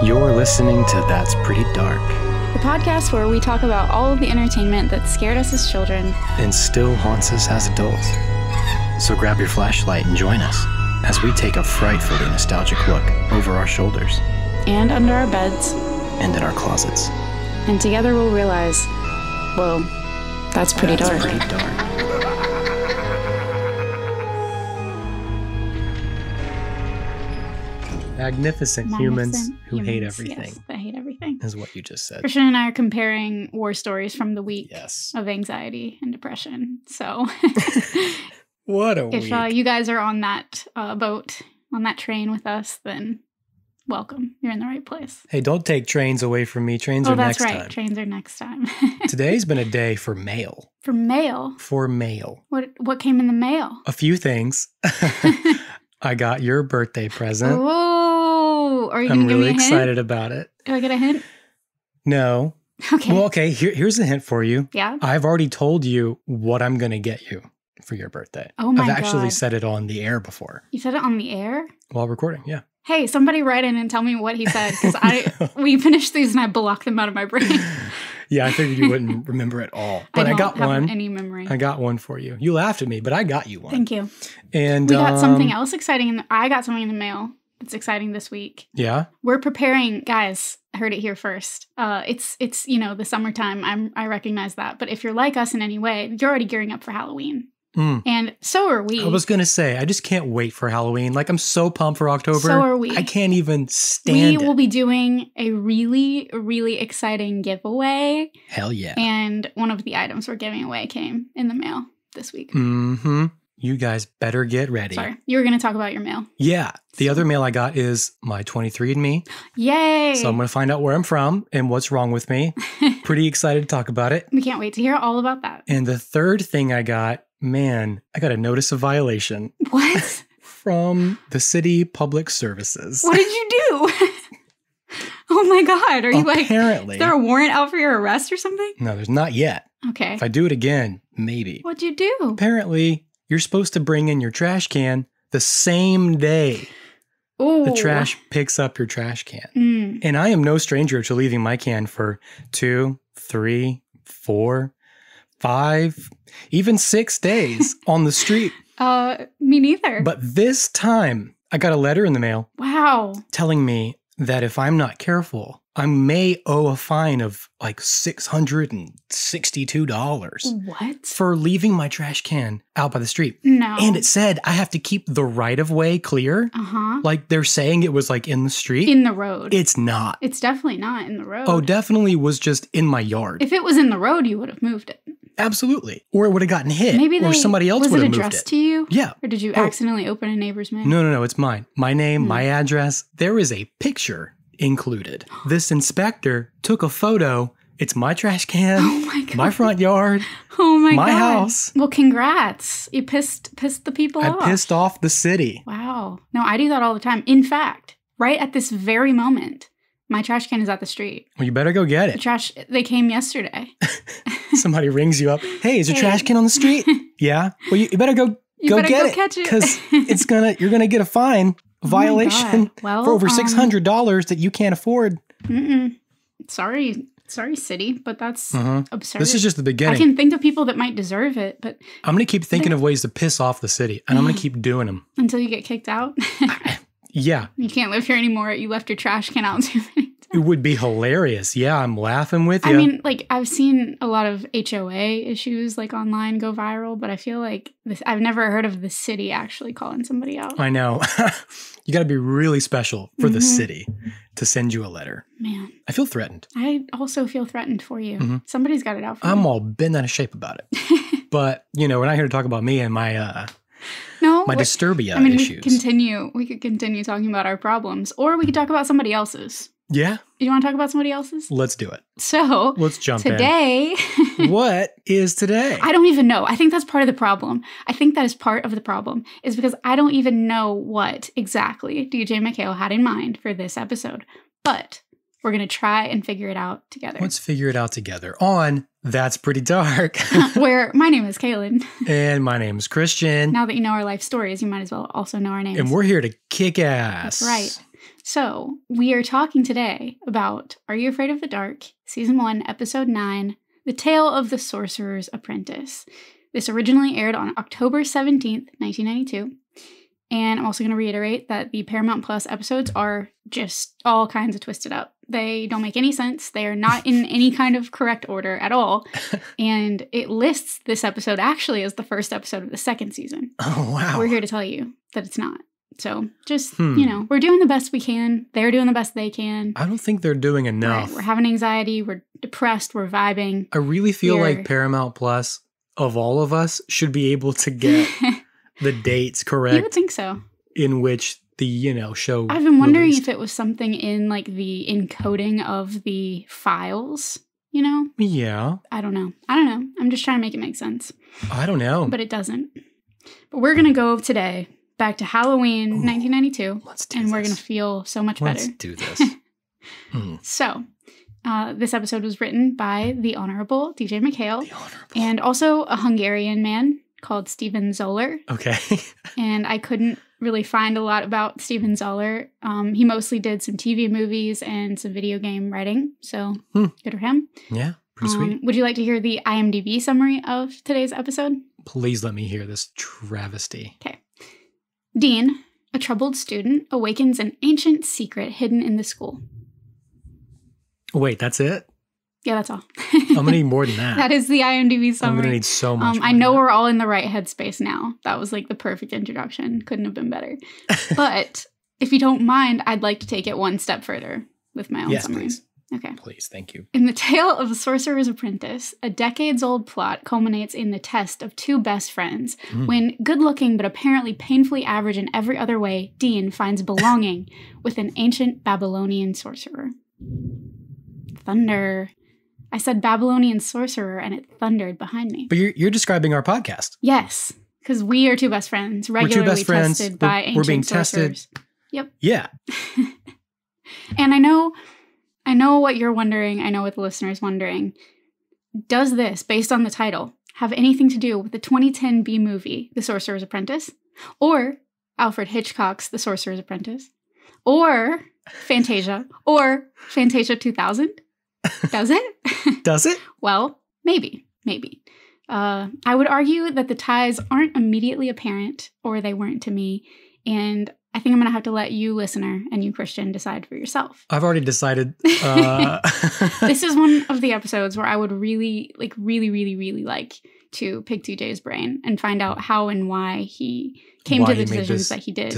You're listening to That's Pretty Dark, the podcast where we talk about all of the entertainment that scared us as children and still haunts us as adults. So grab your flashlight and join us as we take a frightfully nostalgic look over our shoulders. And under our beds. And in our closets. And together we'll realize, whoa, that's pretty dark. Pretty dark. Magnificent humans who hate everything. Yes, that hate everything. Is what you just said. Christian and I are comparing war stories from the week Yes. of anxiety and depression. So What a week. if you guys are on that boat, on that train with us, then welcome. You're in the right place. Hey, don't take trains away from me. Trains are next time. Oh, that's right. Trains are next time. Today's been a day for mail. For mail? For mail. What came in the mail? A few things. I got your birthday present. Oh, are you going to give me a hint? I'm really excited about it. Do I get a hint? No. Okay. Well, okay, here's a hint for you. Yeah? I've already told you what I'm going to get you for your birthday. Oh my I've actually God. said it on the air before. You said it on the air? While recording, yeah. Hey, somebody write in and tell me what he said, because we finished these and I blocked them out of my brain. Yeah, I figured you wouldn't remember at all. But I got have one. Any memory. I got one for you. You laughed at me, but I got you one. Thank you. And we got something else exciting. I got something in the mail that's exciting this week. Yeah? We're preparing, guys, I heard it here first. It's the summertime. I recognize that. But if you're like us in any way, you're already gearing up for Halloween. And so are we. I was going to say, I just can't wait for Halloween. Like, I'm so pumped for October. So are we. I can't even stand it. We will be doing a really, really exciting giveaway. Hell yeah. And one of the items we're giving away came in the mail this week. Mm-hmm. You guys better get ready. Sorry. You were going to talk about your mail. Yeah. The other mail I got is my 23andMe. Yay. So I'm going to find out where I'm from and what's wrong with me. Pretty excited to talk about it. We can't wait to hear all about that. And the third thing I got, man, I got a notice of violation. What? From the city public services. What did you do? Oh my God. Are you Apparently. Is there a warrant out for your arrest or something? No, there's not yet. Okay. If I do it again, maybe. What'd you do? Apparently, you're supposed to bring in your trash can the same day Ooh. the trash picks up your trash can. And I am no stranger to leaving my can for 2, 3, 4, 5, even 6 days on the street. Me neither. But this time, I got a letter in the mail. Wow. Telling me that if I'm not careful, I may owe a fine of like $662. What? For leaving my trash can out by the street. No. And it said I have to keep the right of way clear. Uh-huh. Like they're saying it was like in the street. In the road. It's not. It's definitely not in the road. Oh, definitely was just in my yard. If it was in the road, you would have moved it. Absolutely. Or it would have gotten hit. Maybe or somebody else would have moved it. Was it addressed to you? Yeah. Or did you accidentally open a neighbor's mail? No. It's mine. My name, my address. There is a picture included. This inspector took a photo. It's my trash can. Oh my God. My front yard. Oh my God. My house. Well, congrats. You pissed the people off. I pissed off the city. Wow. No, I do that all the time. In fact, right at this very moment, my trash can is at the street. Well, you better go get it. They came yesterday. Somebody rings you up. Hey, is your trash can on the street? Yeah. Well, you better go get it. Catch it. Because you're gonna get a fine, violation for over $600 that you can't afford. Sorry, city, but that's absurd. This is just the beginning. I can think of people that might deserve it, but I'm gonna keep thinking of ways to piss off the city, and I'm gonna keep doing them until you get kicked out. Yeah. You can't live here anymore. You left your trash can out too many times. It would be hilarious. Yeah, I'm laughing with you. I mean, like, I've seen a lot of HOA issues, like, online go viral, but I feel like I've never heard of the city actually calling somebody out. I know. You got to be really special for the city to send you a letter. Man. I feel threatened. I also feel threatened for you. Somebody's got it out for you. I'm all bent out of shape about it. But, we're not here to talk about me and my Disturbia issues. We could continue talking about our problems, or we could talk about somebody else's. Yeah? You want to talk about somebody else's? Let's do it. So, let's jump today, in. What is today? I don't even know. I think that's part of the problem. I think that is part of the problem, is because I don't even know what exactly DJ McHale had in mind for this episode. But we're going to try and figure it out together. Let's figure it out together on That's Pretty Dark. Where my name is Kaylin. And my name is Christian. Now that you know our life stories, you might as well also know our names. And we're here to kick ass. That's right. So, we are talking today about Are You Afraid of the Dark, Season 1, Episode 9, The Tale of the Sorcerer's Apprentice. This originally aired on October 17th, 1992. And I'm also going to reiterate that the Paramount Plus episodes are just all kinds of twisted up. They don't make any sense. They are not in any kind of correct order at all. And it lists this episode actually as the first episode of the second season. Oh, wow. We're here to tell you that it's not. So just, we're doing the best we can. They're doing the best they can. I don't think they're doing enough. Right. We're having anxiety. We're depressed. We're vibing. I really feel like Paramount Plus, of all of us, should be able to get the dates correct. You would think so. In which the, show I've been wondering released. if it was something in, like, the encoding of the files, you know? Yeah. I don't know. I'm just trying to make it make sense. I don't know. But it doesn't. But we're going to go today back to Halloween 1992. Let's do and this. we're going to feel so much better. Let's do this. So, this episode was written by the Honorable DJ McHale. The Honorable. And also a Hungarian man called Steven Zoller. Okay. And I couldn't really find a lot about Steven Zoller. He mostly did some TV movies and some video game writing. So, good for him. Yeah, pretty sweet. Would you like to hear the IMDb summary of today's episode? Please let me hear this travesty. Okay. Dean, a troubled student, awakens an ancient secret hidden in the school. Wait, that's it? Yeah, that's all. I'm going to need more than that. That is the IMDb summary. I'm going to need so much more I know than that. we're all in the right headspace now. That was like the perfect introduction. Couldn't have been better. But if you don't mind, I'd like to take it one step further with my own summary. Please. Okay. Please, thank you. In the tale of the Sorcerer's Apprentice, a decades-old plot culminates in the test of two best friends when good-looking but apparently painfully average in every other way, Dean finds belonging with an ancient Babylonian sorcerer. Thunder. I said Babylonian sorcerer and it thundered behind me. But you're describing our podcast. Yes, because we are two best friends, regularly tested by ancient we're being sorcerers. tested. Yep. Yeah. And I know what you're wondering. I know what the listener's wondering. Does this, based on the title, have anything to do with the 2010 B movie, The Sorcerer's Apprentice? Or Alfred Hitchcock's The Sorcerer's Apprentice? Or Fantasia? Or Fantasia 2000? Does it? Does it? Well, maybe. I would argue that the ties aren't immediately apparent, or they weren't to me, and I think I'm going to have to let you, listener, and you, Christian, decide for yourself. I've already decided. This is one of the episodes where I would really like to pick TJ's brain and find out how and why he came to the decisions that he did.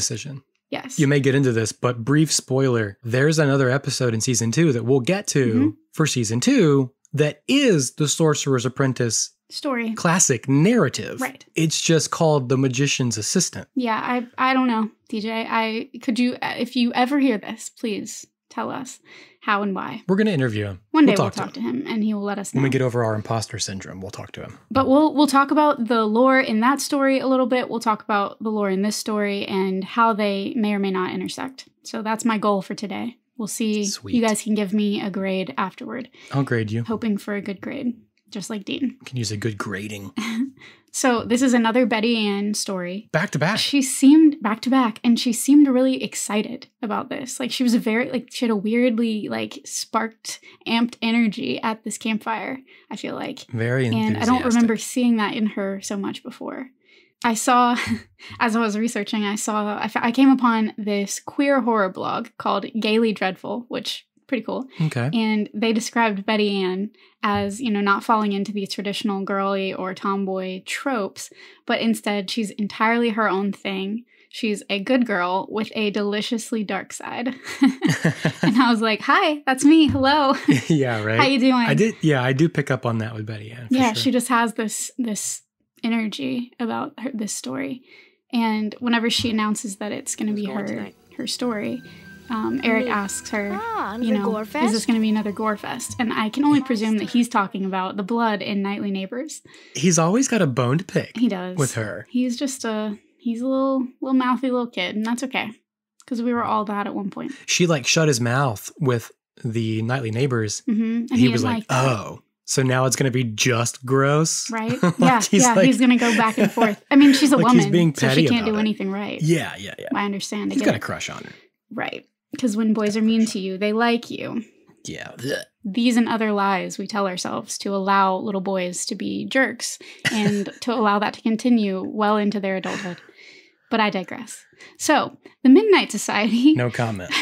Yes. You may get into this, but brief spoiler, there's another episode in season 2 that we'll get to for season 2 that is the Sorcerer's Apprentice story. Classic narrative. Right. It's just called The Magician's Assistant. Yeah, I don't know, DJ. If you ever hear this, please tell us how and why. We're going to interview him. One day we'll talk to him and he will let us know. When we get over our imposter syndrome, we'll talk to him. But we'll talk about the lore in that story a little bit. We'll talk about the lore in this story and how they may or may not intersect. So that's my goal for today. We'll see. Sweet. You guys can give me a grade afterward. I'll grade you. Hoping for a good grade, just like Dean. You can use a good grading. So this is another Betty Ann story. Back to back. She seemed back to back, and she seemed really excited about this. Like she was she had a weirdly sparked, amped energy at this campfire, I feel like. Very enthusiastic. And I don't remember seeing that in her so much before. I saw, as I was researching, I came upon this queer horror blog called Gaily Dreadful, which pretty cool. Okay. And they described Betty Ann as, not falling into the traditional girly or tomboy tropes, but instead she's entirely her own thing. She's a good girl with a deliciously dark side. And I was like, hi, that's me. Hello. Yeah, right. How you doing? I do pick up on that with Betty Ann. Yeah, sure. she just has this energy about this story. And whenever she announces that it's going to be her story, Eric asks her, is this going to be another gore fest? And I can only presume that he's talking about the blood in Nightly Neighbors. He's always got a bone to pick. He does. With her. He's just he's a little mouthy little kid, and that's okay. Because we were all that at one point. She shut his mouth with the Nightly Neighbors. Mm-hmm. And he was like, that. oh, so now it's going to be just gross? Right? Yeah, he's going to go back and forth. I mean, she's a woman, he's being so she petty can't do it. anything right. Yeah. I understand. He's got a crush on her. Right. Because when boys are mean to you, they like you. Yeah. These and other lies we tell ourselves to allow little boys to be jerks and to allow that to continue well into their adulthood. But I digress. So, the Midnight Society... No comment.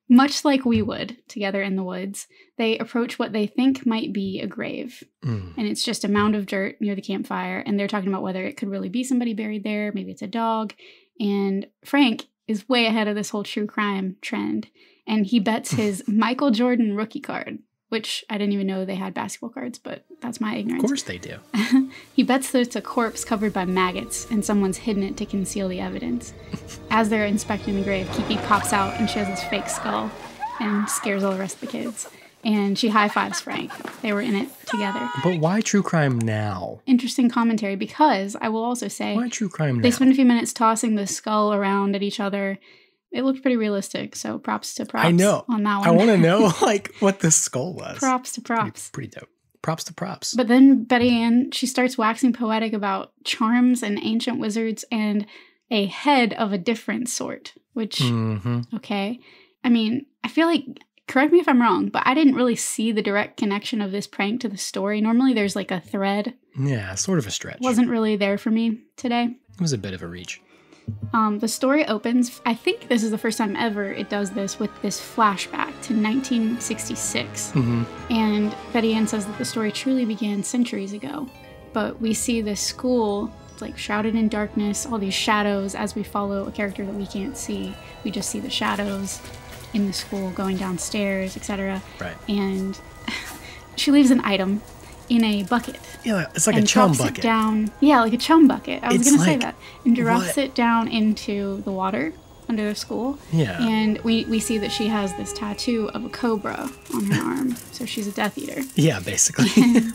Much like we would, together in the woods, they approach what they think might be a grave. And it's just a mound of dirt near the campfire, and they're talking about whether it could really be somebody buried there, maybe it's a dog. And Frank is way ahead of this whole true crime trend, and he bets his Michael Jordan rookie card, which I didn't even know they had basketball cards, but that's my ignorance. Of course they do. He bets that it's a corpse covered by maggots, and someone's hidden it to conceal the evidence. As they're inspecting the grave, Kiki pops out and she has this fake skull and scares all the rest of the kids. And she high-fives Frank. They were in it together. But why true crime now? Interesting commentary, because I will also say... Why true crime now? They spend a few minutes tossing the skull around at each other. It looked pretty realistic, so props to props. I know. On that one. I want to know, like, what this skull was. Props to props. Pretty dope. Props to props. But then Betty Ann, she starts waxing poetic about charms and ancient wizards and a head of a different sort, which, okay. I mean, I feel like, correct me if I'm wrong, but I didn't really see the direct connection of this prank to the story. Normally there's like a thread. Yeah, sort of a stretch. Wasn't really there for me today. It was a bit of a reach. The story opens, I think this is the first time ever it does this, with this flashback to 1966. And Betty Ann says that the story truly began centuries ago. But we see this school, like, shrouded in darkness, all these shadows as we follow a character that we can't see. We just see the shadows in the school going downstairs, etc. Right. And she leaves an item in a bucket. Yeah, it's like a chum bucket. It down. Yeah, like a chum bucket. I was going to say that. And drops it down into the water under the school. Yeah. And we see that she has this tattoo of a cobra on her arm. So she's a Death Eater. Yeah, basically. And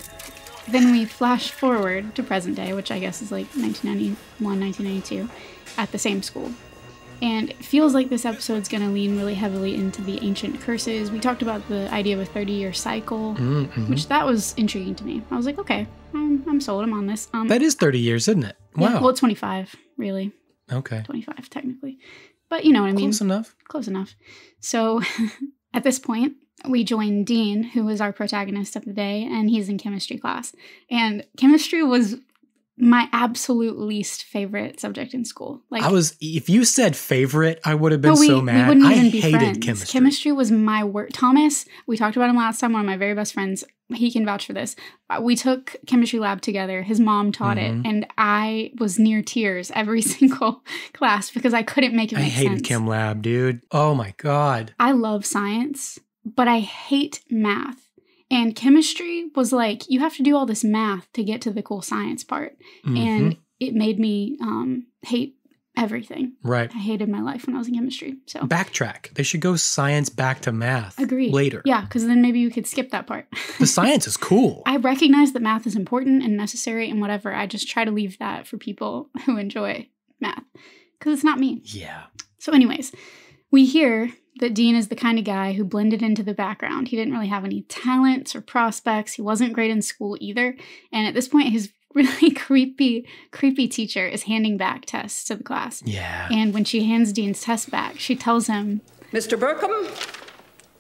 then we flash forward to present day, which I guess is like 1991, 1992, at the same school. And it feels like this episode's going to lean really heavily into the ancient curses. We talked about the idea of a 30-year cycle, which that was intriguing to me. I was like, okay, I'm sold. I'm on this. That is 30 years, isn't it? Wow. Yeah, well, 25, really. Okay. 25, technically. But you know what I mean. Close enough. Close enough. So at this point, we join Dean, who is our protagonist of the day, and he's in chemistry class. And chemistry was my absolute least favorite subject in school. Like, if you said favorite, I would have been so mad. We wouldn't even be hated friends. chemistry. Chemistry was my worst. Thomas, we talked about him last time, one of my very best friends. He can vouch for this. We took chemistry lab together. His mom taught it, and I was near tears every single class because I couldn't make it make sense. I hated chem lab, dude. Oh my God. I love science, but I hate math. And chemistry was like, you have to do all this math to get to the cool science part. And it made me hate everything. Right. I hated my life when I was in chemistry. So backtrack. They should go science back to math. Agreed. Later. Yeah, because then maybe you could skip that part. The science is cool. I recognize that math is important and necessary and whatever. I just try to leave that for people who enjoy math. Because it's not me. Yeah. So anyways, we hear that Dean is the kind of guy who blended into the background. He didn't really have any talents or prospects. He wasn't great in school either. And at this point, his really creepy teacher is handing back tests to the class. Yeah. And when she hands Dean's test back, she tells him, Mr. Burkham,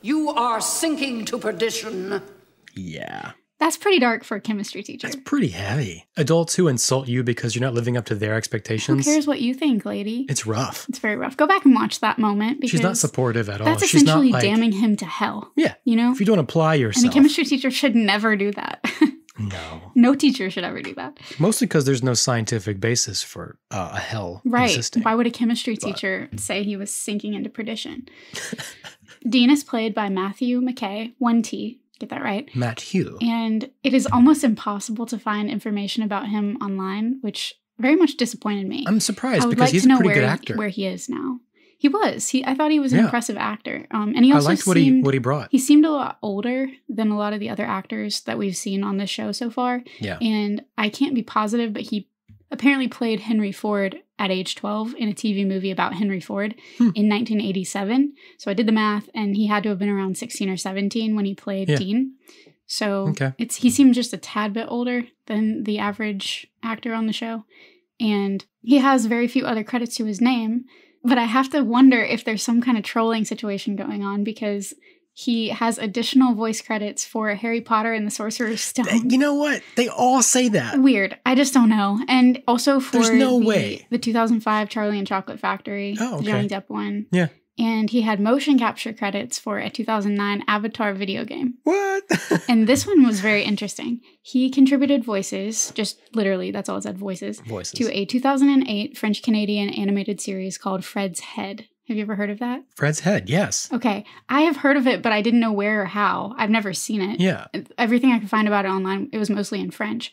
you are sinking to perdition. Yeah. That's pretty dark for a chemistry teacher. That's pretty heavy. Adults who insult you because you're not living up to their expectations. Who cares what you think, lady? It's rough. It's very rough. Go back and watch that moment. Because she's not supportive at all. That's She's essentially not damning him to hell. Yeah. You know? If you don't apply yourself. And a chemistry teacher should never do that. No. No teacher should ever do that. Mostly because there's no scientific basis for a hell existing. Why would a chemistry teacher say he was sinking into perdition? Dean is played by Matthew McKay, 1T. Get that right. Matthew. And it is almost impossible to find information about him online, which very much disappointed me. I'm surprised because he's a pretty good actor. Where he is now. He was. I thought he was an impressive actor. And he also I liked what he brought. He seemed a lot older than a lot of the other actors that we've seen on this show so far. Yeah. And I can't be positive, but he apparently played Henry Ford at age 12 in a TV movie about Henry Ford in 1987. So I did the math, and he had to have been around 16 or 17 when he played Dean. So he seemed just a tad bit older than the average actor on the show. And he has very few other credits to his name, But I have to wonder if there's some kind of trolling situation going on because he has additional voice credits for Harry Potter and the Sorcerer's Stone. You know what? They all say that. Weird. I just don't know. And also for There's no way. The 2005 Charlie and Chocolate Factory, the Johnny Depp one. Yeah. And he had motion capture credits for a 2009 Avatar video game. What? And this one was very interesting. He contributed voices, just literally, that's all it said, voices. To a 2008 French-Canadian animated series called Fred's Head. Have you ever heard of that? Fred's Head, yes. Okay. I have heard of it, but I didn't know where or how. I've never seen it. Yeah. Everything I could find about it online, it was mostly in French.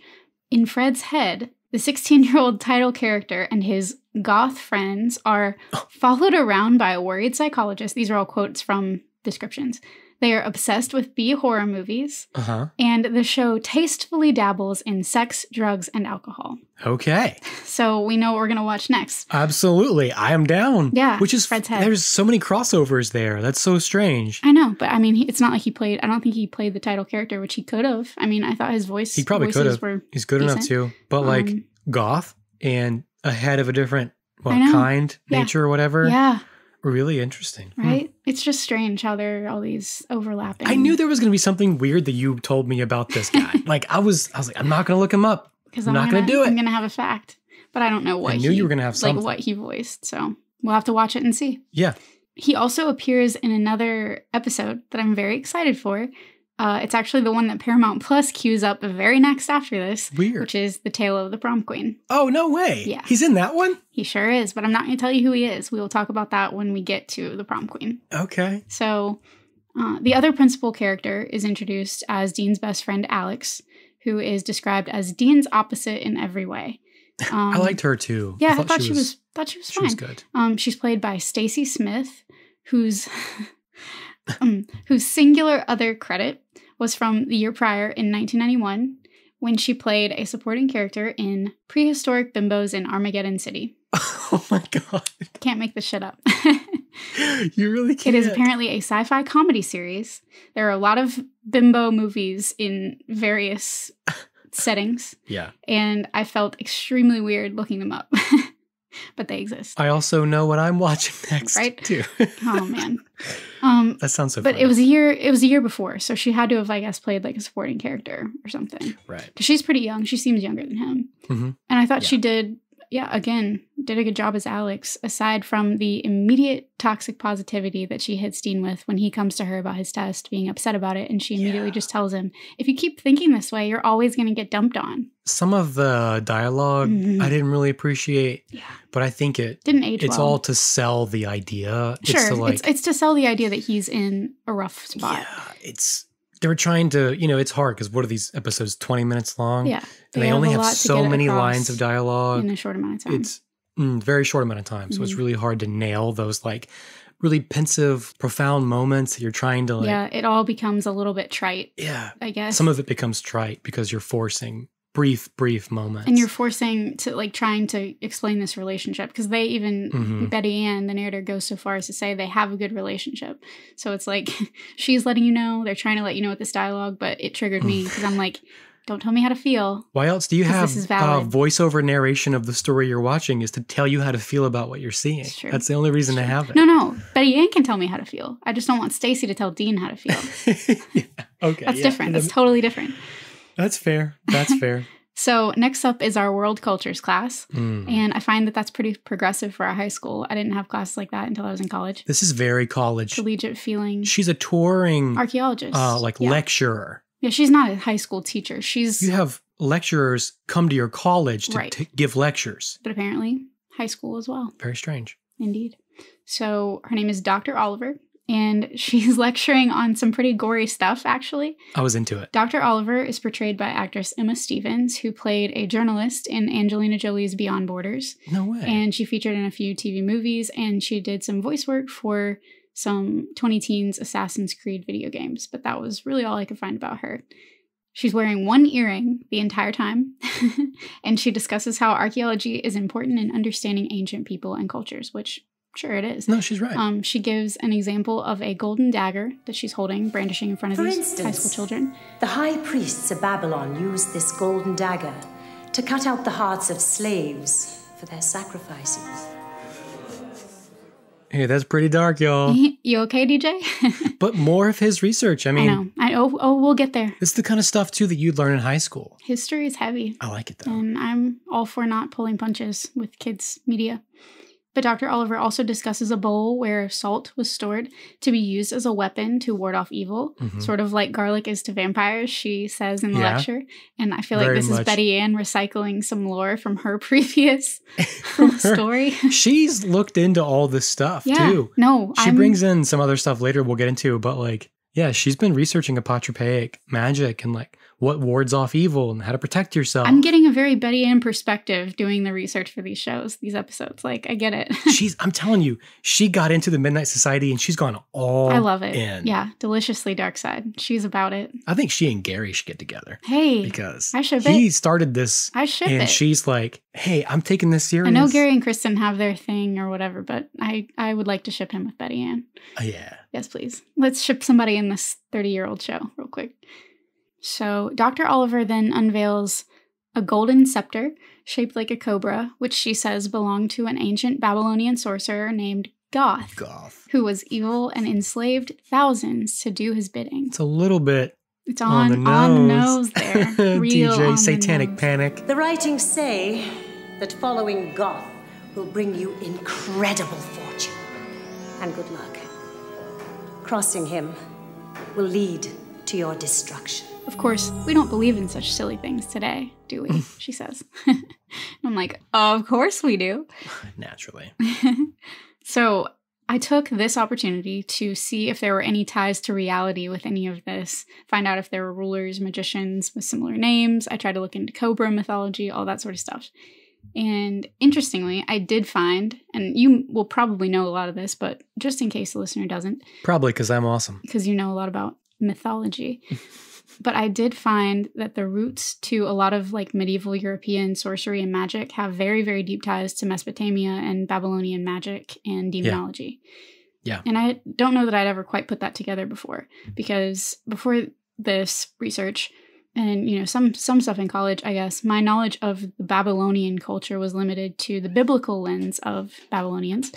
In Fred's Head, the 16-year-old title character and his goth friends are followed around by a worried psychologist. These are all quotes from descriptions. They are obsessed with B horror movies, and the show tastefully dabbles in sex, drugs, and alcohol. Okay. So we know what we're going to watch next. Absolutely. I am down. Yeah. Which is, Fred's Head. There's so many crossovers there. That's so strange. I know, but I mean, it's not like I don't think he played the title character, which he could have. I mean, I thought his voice. He probably could have. He's good enough too. But like goth and ahead of a different kind, nature or whatever. Yeah. Really interesting. Right? It's just strange how there are all these overlapping. I knew there was going to be something weird that you told me about this guy. Like I was like, I'm not going to look him up. Because I'm not going to do it. I'm going to have a fact. But I don't know what I knew you were going to have something. Like what he voiced. So we'll have to watch it and see. Yeah. He also appears in another episode that I'm very excited for. It's actually the one that Paramount Plus queues up the very next after this. Weird. Which is The Tale of the Prom Queen. Oh, no way. Yeah. He's in that one? He sure is, but I'm not going to tell you who he is. We will talk about that when we get to the Prom Queen. Okay. So the other principal character is introduced as Dean's best friend, Alex, who is described as Dean's opposite in every way. I liked her too. Yeah, I thought she was fine. She was good. She's played by Stacey Smith, whose singular other credit was from the year prior in 1991 when she played a supporting character in Prehistoric Bimbos in Armageddon City. Oh my God. Can't make this shit up. You really can't. It is apparently a sci-fi comedy series. There are a lot of bimbo movies in various settings. Yeah. And I felt extremely weird looking them up. But they exist. I also know what I'm watching next, right? Too. Oh man, that sounds so. But funny. it was a year before, so she had to have, I guess, played like a supporting character or something, right? Because she's pretty young. She seems younger than him, and I thought she did. Yeah, again, did a good job as Alex. Aside from the immediate toxic positivity that she hits Dean with when he comes to her about his test, being upset about it, and she immediately just tells him, "If you keep thinking this way, you're always going to get dumped on." Some of the dialogue I didn't really appreciate, but I think it didn't age It's well. all to sell the idea. Sure, it's to sell the idea that he's in a rough spot. Yeah, they were trying to, it's hard because what are these episodes, 20 minutes long? Yeah. And they only have so many lines of dialogue. In a short amount of time. It's very short amount of time. So it's really hard to nail those like really pensive, profound moments that you're trying to like. Yeah, it all becomes a little bit trite. Yeah. I guess. Some of it becomes trite because you're forcing brief moments. And you're forcing to like trying to explain this relationship because they even, Betty Ann, the narrator, goes so far as to say they have a good relationship. So it's like she's letting you know, they're trying to let you know with this dialogue, but it triggered me because I'm like, don't tell me how to feel. Why else do you have valid. voiceover narration of the story you're watching is to tell you how to feel about what you're seeing. That's the only reason to have it. No. Betty Ann can tell me how to feel. I just don't want Stacey to tell Dean how to feel. Okay. That's different. That's totally different. That's fair. That's fair. So next up is our world cultures class. And I find that that's pretty progressive for our high school. I didn't have classes like that until I was in college. This is very college. Collegiate feeling. She's a touring archaeologist. Lecturer. Yeah, she's not a high school teacher. You have lecturers come to your college to give lectures. But apparently high school as well. Very strange. Indeed. So her name is Dr. Oliver. And she's lecturing on some pretty gory stuff, actually. I was into it. Dr. Oliver is portrayed by actress Emma Stevens, who played a journalist in Angelina Jolie's Beyond Borders. No way. And she featured in a few TV movies, and she did some voice work for some 20-teens Assassin's Creed video games. But that was really all I could find about her. She's wearing one earring the entire time, and she discusses how archaeology is important in understanding ancient people and cultures, which... Sure, it is. No, she's right. She gives an example of a golden dagger that she's holding, brandishing in front of these high school children. The high priests of Babylon used this golden dagger to cut out the hearts of slaves for their sacrifices. Hey, that's pretty dark, y'all. You okay, DJ? But more of his research. I mean, I know. We'll get there. It's the kind of stuff, too, that you'd learn in high school. History is heavy. I like it, though. And I'm all for not pulling punches with kids' media. But Dr. Oliver also discusses a bowl where salt was stored to be used as a weapon to ward off evil, sort of like garlic is to vampires, she says in the lecture. And I feel like this is Betty Ann recycling some lore from her previous story. She's looked into all this stuff, too. No, she brings in some other stuff later we'll get into, but like, yeah, she's been researching apotropaic magic and like what wards off evil and how to protect yourself. I'm getting a very Betty Ann perspective doing the research for these shows, these episodes. Like, I get it. I'm telling you, she got into the Midnight Society and she's gone all I love it. in. Yeah, deliciously dark side. She's about it. I think she and Gary should get together. Hey, because he started this. I ship and it. She's like, hey, I'm taking this serious. I know Gary and Kristen have their thing or whatever, but I would like to ship him with Betty Ann. Yeah. Yes, please. Let's ship somebody in this 30-year-old show real quick. So Dr. Oliver then unveils a golden scepter shaped like a cobra, which she says belonged to an ancient Babylonian sorcerer named Goth, who was evil and enslaved thousands to do his bidding. It's a little bit It's on the nose there. Real DJ on Satanic the nose. Panic. The writings say that following Goth will bring you incredible fortune and good luck. Crossing him will lead to your destruction. Of course, we don't believe in such silly things today, do we? She says. I'm like, of course we do. Naturally. So I took this opportunity to see if there were any ties to reality with any of this, find out if there were rulers, magicians with similar names. I tried to look into Cobra mythology, all that sort of stuff. And interestingly, I did find, and you will probably know a lot of this, but just in case the listener doesn't. Probably because I'm awesome. Because you know a lot about mythology. But I did find that the roots to a lot of like medieval European sorcery and magic have very, very deep ties to Mesopotamia and Babylonian magic and demonology. Yeah. And I don't know that I'd ever quite put that together before, because before this research and, you know, some stuff in college, I guess, my knowledge of the Babylonian culture was limited to the biblical lens of Babylonians.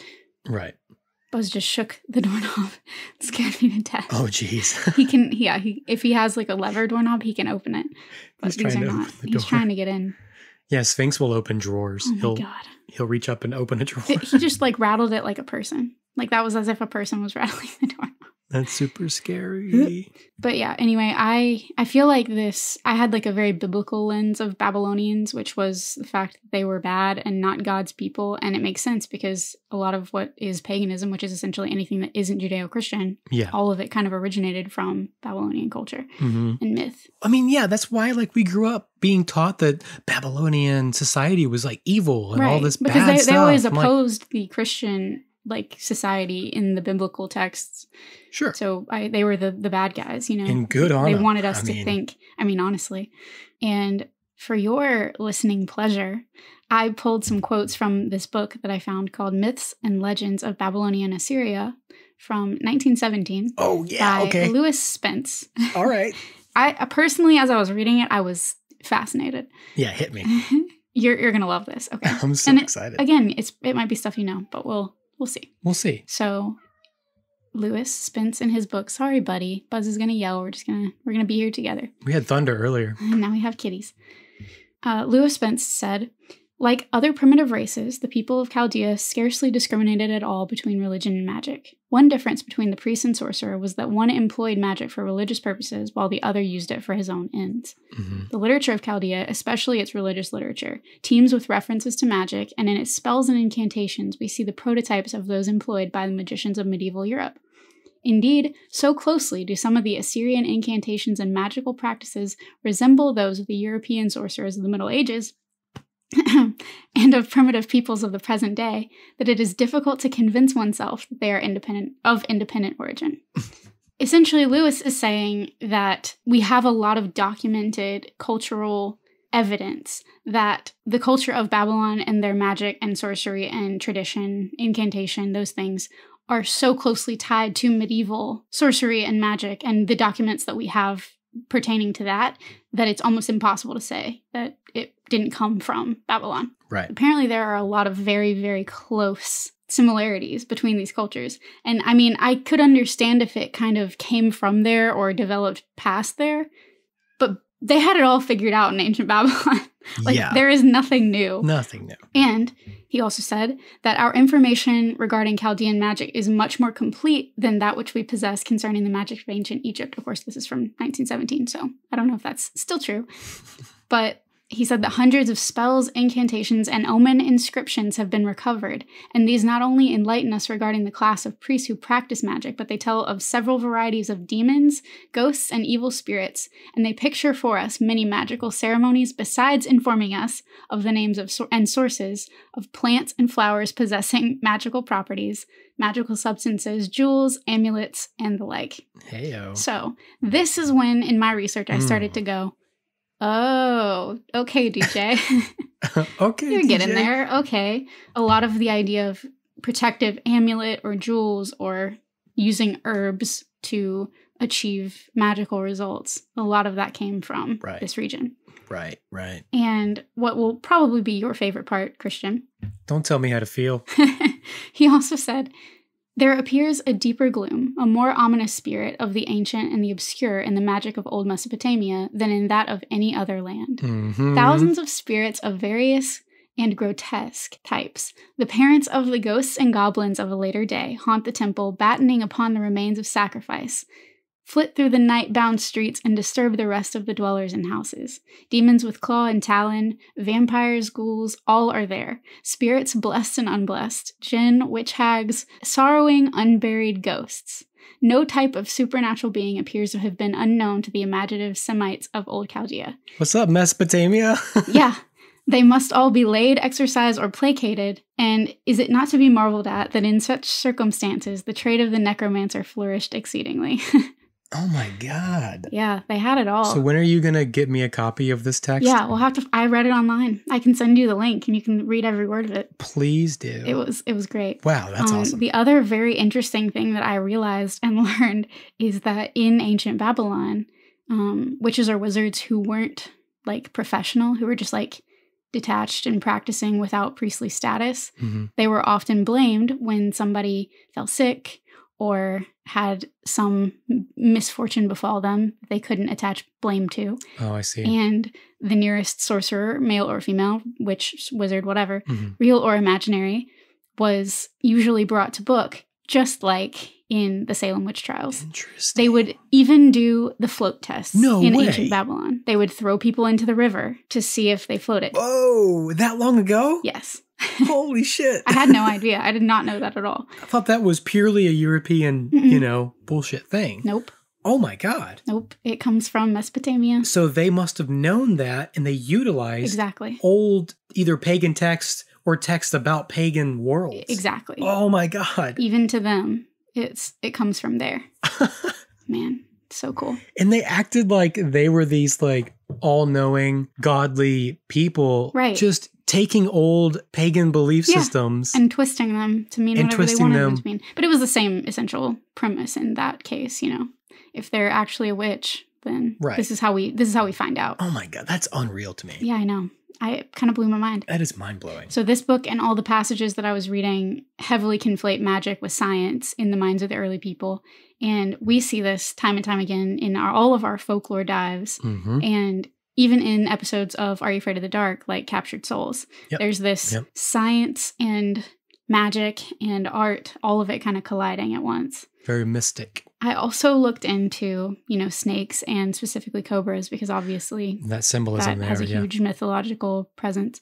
Right. Buzz just shook the doorknob. It scared me to death. Oh, jeez. If he has like a lever doorknob, he can open it. But He's trying to open the door. He's trying to get in. Yeah, Sphinx will open drawers. Oh my God. He'll reach up and open a drawer. He just like rattled it like a person. Like that was as if a person was rattling the doorknob. That's super scary. But yeah, anyway, I feel like I had like a very biblical lens of Babylonians, which was the fact that they were bad and not God's people. And it makes sense because a lot of what is paganism, which is essentially anything that isn't Judeo-Christian, all of it kind of originated from Babylonian culture and myth. I mean, yeah, that's why like we grew up being taught that Babylonian society was like evil and all this bad stuff. Because they always opposed the Christian like society in the biblical texts. Sure. So they were the bad guys, you know. And good on them. They wanted us to think, honestly. And for your listening pleasure, I pulled some quotes from this book that I found called Myths and Legends of Babylonia and Assyria from 1917. Oh, yeah, by okay. Lewis Spence. All right. I personally, as I was reading it, I was fascinated. Yeah, hit me. You're going to love this. Okay. I'm so excited. Again, it might be stuff you know, but we'll see. We'll see. So Lewis Spence in his book, sorry, buddy, Buzz is going to yell. We're going to be here together. We had thunder earlier. And now we have kitties. Lewis Spence said, like other primitive races, the people of Chaldea scarcely discriminated at all between religion and magic. One difference between the priest and sorcerer was that one employed magic for religious purposes while the other used it for his own ends. The literature of Chaldea, especially its religious literature, teems with references to magic, and in its spells and incantations, we see the prototypes of those employed by the magicians of medieval Europe. Indeed, so closely do some of the Assyrian incantations and magical practices resemble those of the European sorcerers of the Middle Ages and of primitive peoples of the present day, that it is difficult to convince oneself that they are independent origin. Essentially, Lewis is saying that we have a lot of documented cultural evidence that the culture of Babylon and their magic and sorcery and tradition, incantation, those things are so closely tied to medieval sorcery and magic and the documents that we have pertaining to that it's almost impossible to say that it didn't come from Babylon. Right. Apparently there are a lot of very, very close similarities between these cultures. And I mean, I could understand if it kind of came from there or developed past there, but they had it all figured out in ancient Babylon. There is nothing new. Nothing new. And he also said that our information regarding Chaldean magic is much more complete than that which we possess concerning the magic of ancient Egypt. Of course, this is from 1917, so I don't know if that's still true. But he said that hundreds of spells, incantations, and omen inscriptions have been recovered, and these not only enlighten us regarding the class of priests who practice magic, but they tell of several varieties of demons, ghosts, and evil spirits, and they picture for us many magical ceremonies besides informing us of the names of and sources of plants and flowers possessing magical properties, magical substances, jewels, amulets, and the like. Heyo. So this is when, in my research, I started to go, oh, okay, DJ. Okay, You're DJ. getting there. Okay. A lot of the idea of protective amulet or jewels or using herbs to achieve magical results, a lot of that came from this region. Right. And what will probably be your favorite part, Christian. Don't tell me how to feel. He also said, there appears a deeper gloom, a more ominous spirit of the ancient and the obscure in the magic of old Mesopotamia than in that of any other land. Mm-hmm. Thousands of spirits of various and grotesque types, the parents of the ghosts and goblins of a later day, haunt the temple, battening upon the remains of sacrifice, flit through the night-bound streets and disturb the rest of the dwellers in houses. Demons with claw and talon, vampires, ghouls, all are there. Spirits blessed and unblessed, jinn, witch hags, sorrowing, unburied ghosts. No type of supernatural being appears to have been unknown to the imaginative Semites of Old Chaldea. What's up, Mesopotamia? Yeah. They must all be laid, exorcised, or placated, and is it not to be marveled at that in such circumstances the trade of the necromancer flourished exceedingly? Oh my God. Yeah, they had it all. So when are you going to get me a copy of this text? Yeah, we'll have to. I read it online. I can send you the link and you can read every word of it. Please do. It was great. Wow, that's awesome. The other very interesting thing that I realized and learned is that in ancient Babylon, witches or wizards who weren't like professional, who were just like detached and practicing without priestly status, they were often blamed when somebody fell sick or had some misfortune befall them they couldn't attach blame to. Oh, I see. And the nearest sorcerer, male or female, witch, wizard, whatever, real or imaginary, was usually brought to book, just like in the Salem witch trials. Interesting. They would even do the float tests in way. ancient Babylon. They would throw people into the river to see if they floated. Whoa, that long ago? Yes. Holy shit. I had no idea. I did not know that at all. I thought that was purely a European, bullshit thing. Nope. Oh my God. Nope. It comes from Mesopotamia. So they must have known that and they utilized old either pagan texts or texts about pagan worlds. Exactly. Oh my God. Even to them, it comes from there. Man, so cool. And they acted like they were these like all-knowing, godly people. Right. Just taking old pagan belief systems and twisting them to mean whatever they wanted them to mean. But it was the same essential premise in that case, If they're actually a witch, then this is how we find out. Oh my God, that's unreal to me. Yeah, I know. I kind of blew my mind. That is mind-blowing. So this book and all the passages that I was reading heavily conflate magic with science in the minds of the early people. And we see this time and time again in all of our folklore dives. And even in episodes of Are You Afraid of the Dark, like Captured Souls, there's this science and magic and art, all of it kind of colliding at once. Very mystic. I also looked into, snakes and specifically cobras because obviously that symbolism has a huge mythological presence.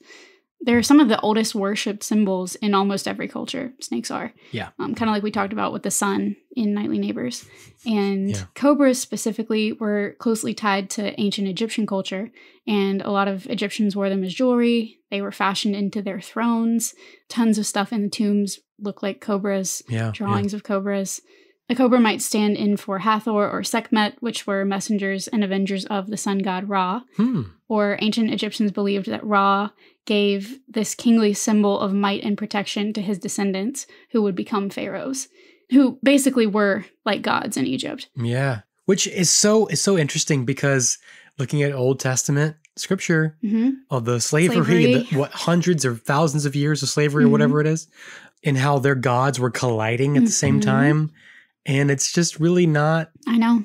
They're some of the oldest worshipped symbols in almost every culture. Snakes are. Yeah. Kind of like we talked about with the sun in Nightly Neighbors. And cobras specifically were closely tied to ancient Egyptian culture. And a lot of Egyptians wore them as jewelry. They were fashioned into their thrones. Tons of stuff in the tombs look like cobras, drawings of cobras. A cobra might stand in for Hathor or Sekhmet, which were messengers and avengers of the sun god Ra. Or ancient Egyptians believed that Ra gave this kingly symbol of might and protection to his descendants, who would become pharaohs, who basically were like gods in Egypt. Yeah, which is so interesting because looking at Old Testament scripture of the slavery. Hundreds or thousands of years of slavery or whatever it is. and how their gods were colliding at the same time. And it's just really not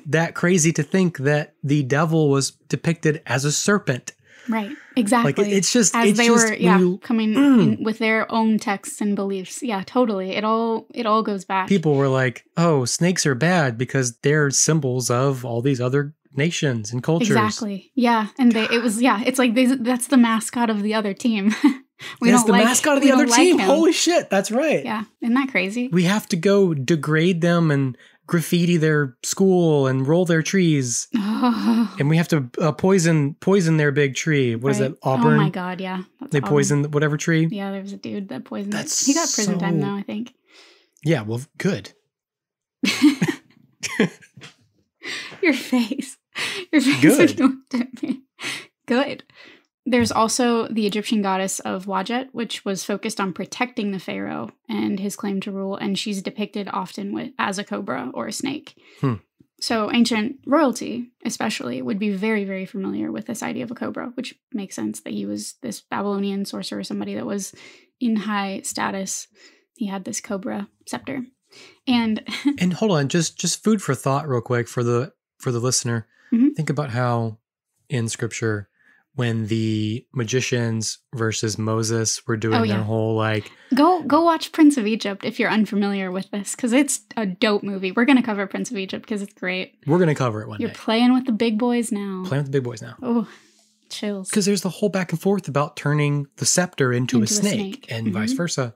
that crazy to think that the devil was depicted as a serpent. Right. Exactly. Like it's just as it's they just, were coming in with their own texts and beliefs. Yeah, totally. It all goes back. People were like, "Oh, snakes are bad because they're symbols of all these other nations and cultures." Exactly. Yeah, and it's like that's the mascot of the other team. That's the mascot of the other team. Holy shit, that's right. Yeah, isn't that crazy? We have to go degrade them and graffiti their school and roll their trees. And we have to poison their big tree. What is that, Auburn? Oh my God, yeah. They poisoned whatever tree? Yeah, there was a dude that poisoned it. He got prison time though, I think. Yeah, well, good. Your face. Your face. Good. Good. There's also the Egyptian goddess of Wadjet, which was focused on protecting the pharaoh and his claim to rule, and she's depicted often as a cobra or a snake. So ancient royalty, especially, would be very, very familiar with this idea of a cobra, which makes sense that he was this Babylonian sorcerer, somebody that was in high status. He had this cobra scepter. And hold on, just food for thought real quick for the listener. Think about how in scripture, when the magicians versus Moses were doing their whole like... Go watch Prince of Egypt if you're unfamiliar with this, because it's a dope movie. We're going to cover Prince of Egypt because it's great. We're going to cover it one day. You're playing with the big boys now. Playing with the big boys now. Oh, chills. Because there's the whole back and forth about turning the scepter into a snake and vice versa.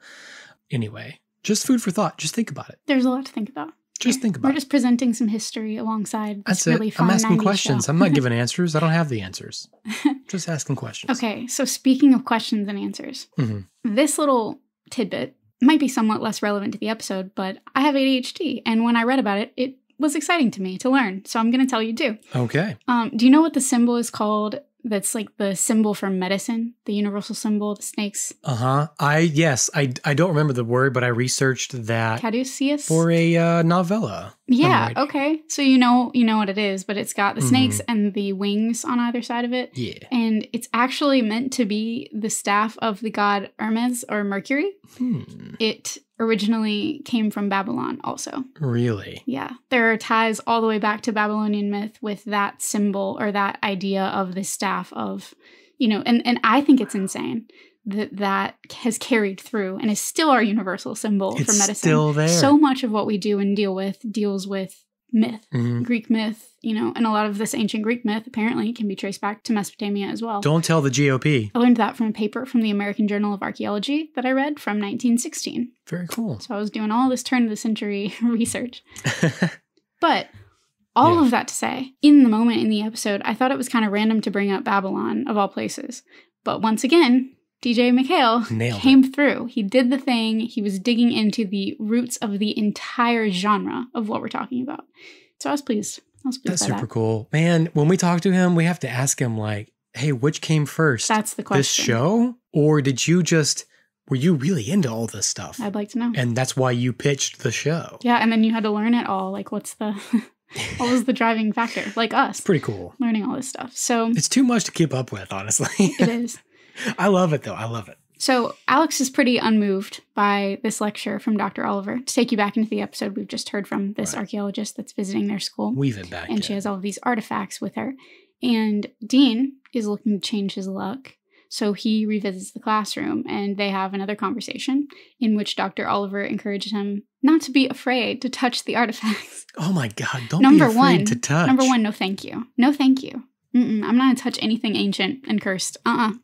Anyway, just food for thought. Just think about it. There's a lot to think about. Just think about it. We're just presenting some history alongside this That's really it. fun I'm asking 90s questions. show. I'm not giving answers. I don't have the answers. Just asking questions. Okay, so speaking of questions and answers, this little tidbit might be somewhat less relevant to the episode, but I have ADHD, and when I read about it, it was exciting to me to learn, so I'm going to tell you too. Okay. Do you know what the symbol is called that's like the symbol for medicine, the universal symbol, the snakes? Yes. I don't remember the word, but I researched that Caduceus? for a novella. Yeah, okay. So you know what it is, but it's got the snakes and the wings on either side of it. Yeah. And it's actually meant to be the staff of the god Hermes or Mercury. It originally came from Babylon also. Really? Yeah. There are ties all the way back to Babylonian myth with that symbol or that idea of the staff of, and I think it's insane that has carried through and is still our universal symbol for medicine. It's still there. So much of what we do and deals with myth, Greek myth, and a lot of this ancient Greek myth apparently can be traced back to Mesopotamia as well. Don't tell the GOP. I learned that from a paper from the American Journal of Archaeology that I read from 1916. Very cool. So I was doing all this turn of the century research. But all of that to say, in the moment in the episode, I thought it was kind of random to bring up Babylon of all places. But once again, DJ McHale came through. He did the thing. He was digging into the roots of the entire genre of what we're talking about. So I was pleased. That's super cool. Man, when we talk to him, we have to ask him like, hey, which came first? That's the question. This show? Or were you really into all this stuff? I'd like to know. And that's why you pitched the show. Yeah, and then you had to learn it all. Like, what was the driving factor? Like us. It's pretty cool. Learning all this stuff. So it's too much to keep up with, honestly. It is. I love it, though. I love it. So Alex is pretty unmoved by this lecture from Dr. Oliver. To take you back into the episode we've just heard from this archaeologist that's visiting their school. Weave it back. And she has all of these artifacts with her. And Dean is looking to change his luck. So he revisits the classroom and they have another conversation in which Dr. Oliver encourages him not to be afraid to touch the artifacts. Oh my God, don't be afraid to touch. Number one, no thank you. No thank you. I'm not going to touch anything ancient and cursed. I'm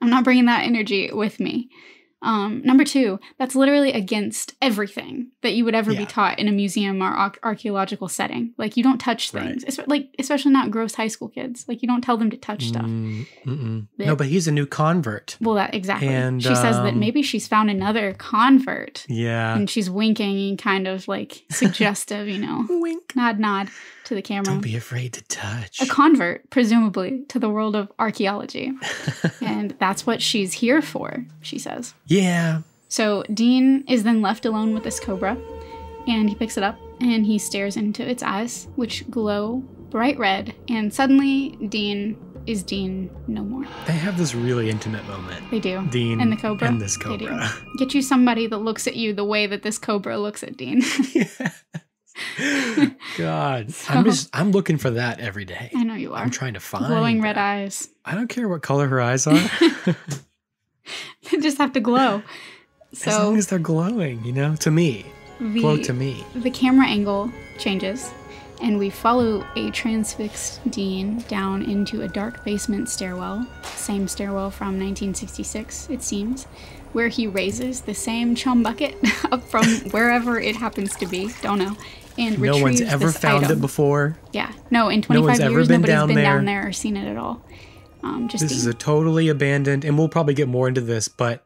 not bringing that energy with me. Number two, that's literally against everything that you would ever be taught in a museum or archaeological setting. Like, you don't touch things, especially not gross high school kids. Like, you don't tell them to touch stuff. No, but he's a new convert. Well, exactly. And she says that maybe she's found another convert. Yeah. And she's winking and kind of like suggestive, Wink. Nod to the camera. Don't be afraid to touch. A convert, presumably, to the world of archaeology. And that's what she's here for, she says. Yeah. So Dean is then left alone with this cobra, and he picks it up, and he stares into its eyes, which glow bright red, and suddenly Dean is Dean no more. They have this really intimate moment. They do. Dean and the cobra. And this cobra. They do. Get you somebody that looks at you the way that this cobra looks at Dean. God. I'm looking for that every day. I know you are. I'm trying to find glowing red eyes. I don't care what color her eyes are. They just have to glow. So, as long as they're glowing, to me. Glow to me. The camera angle changes, and we follow a transfixed Dean down into a dark basement stairwell, same stairwell from 1966, it seems, where he raises the same chum bucket up from wherever it happens to be, don't know, and retrieves no one's ever found it before. Yeah, no, in 25 years, nobody's been down there or seen it at all. This is a totally abandoned, and we'll probably get more into this, but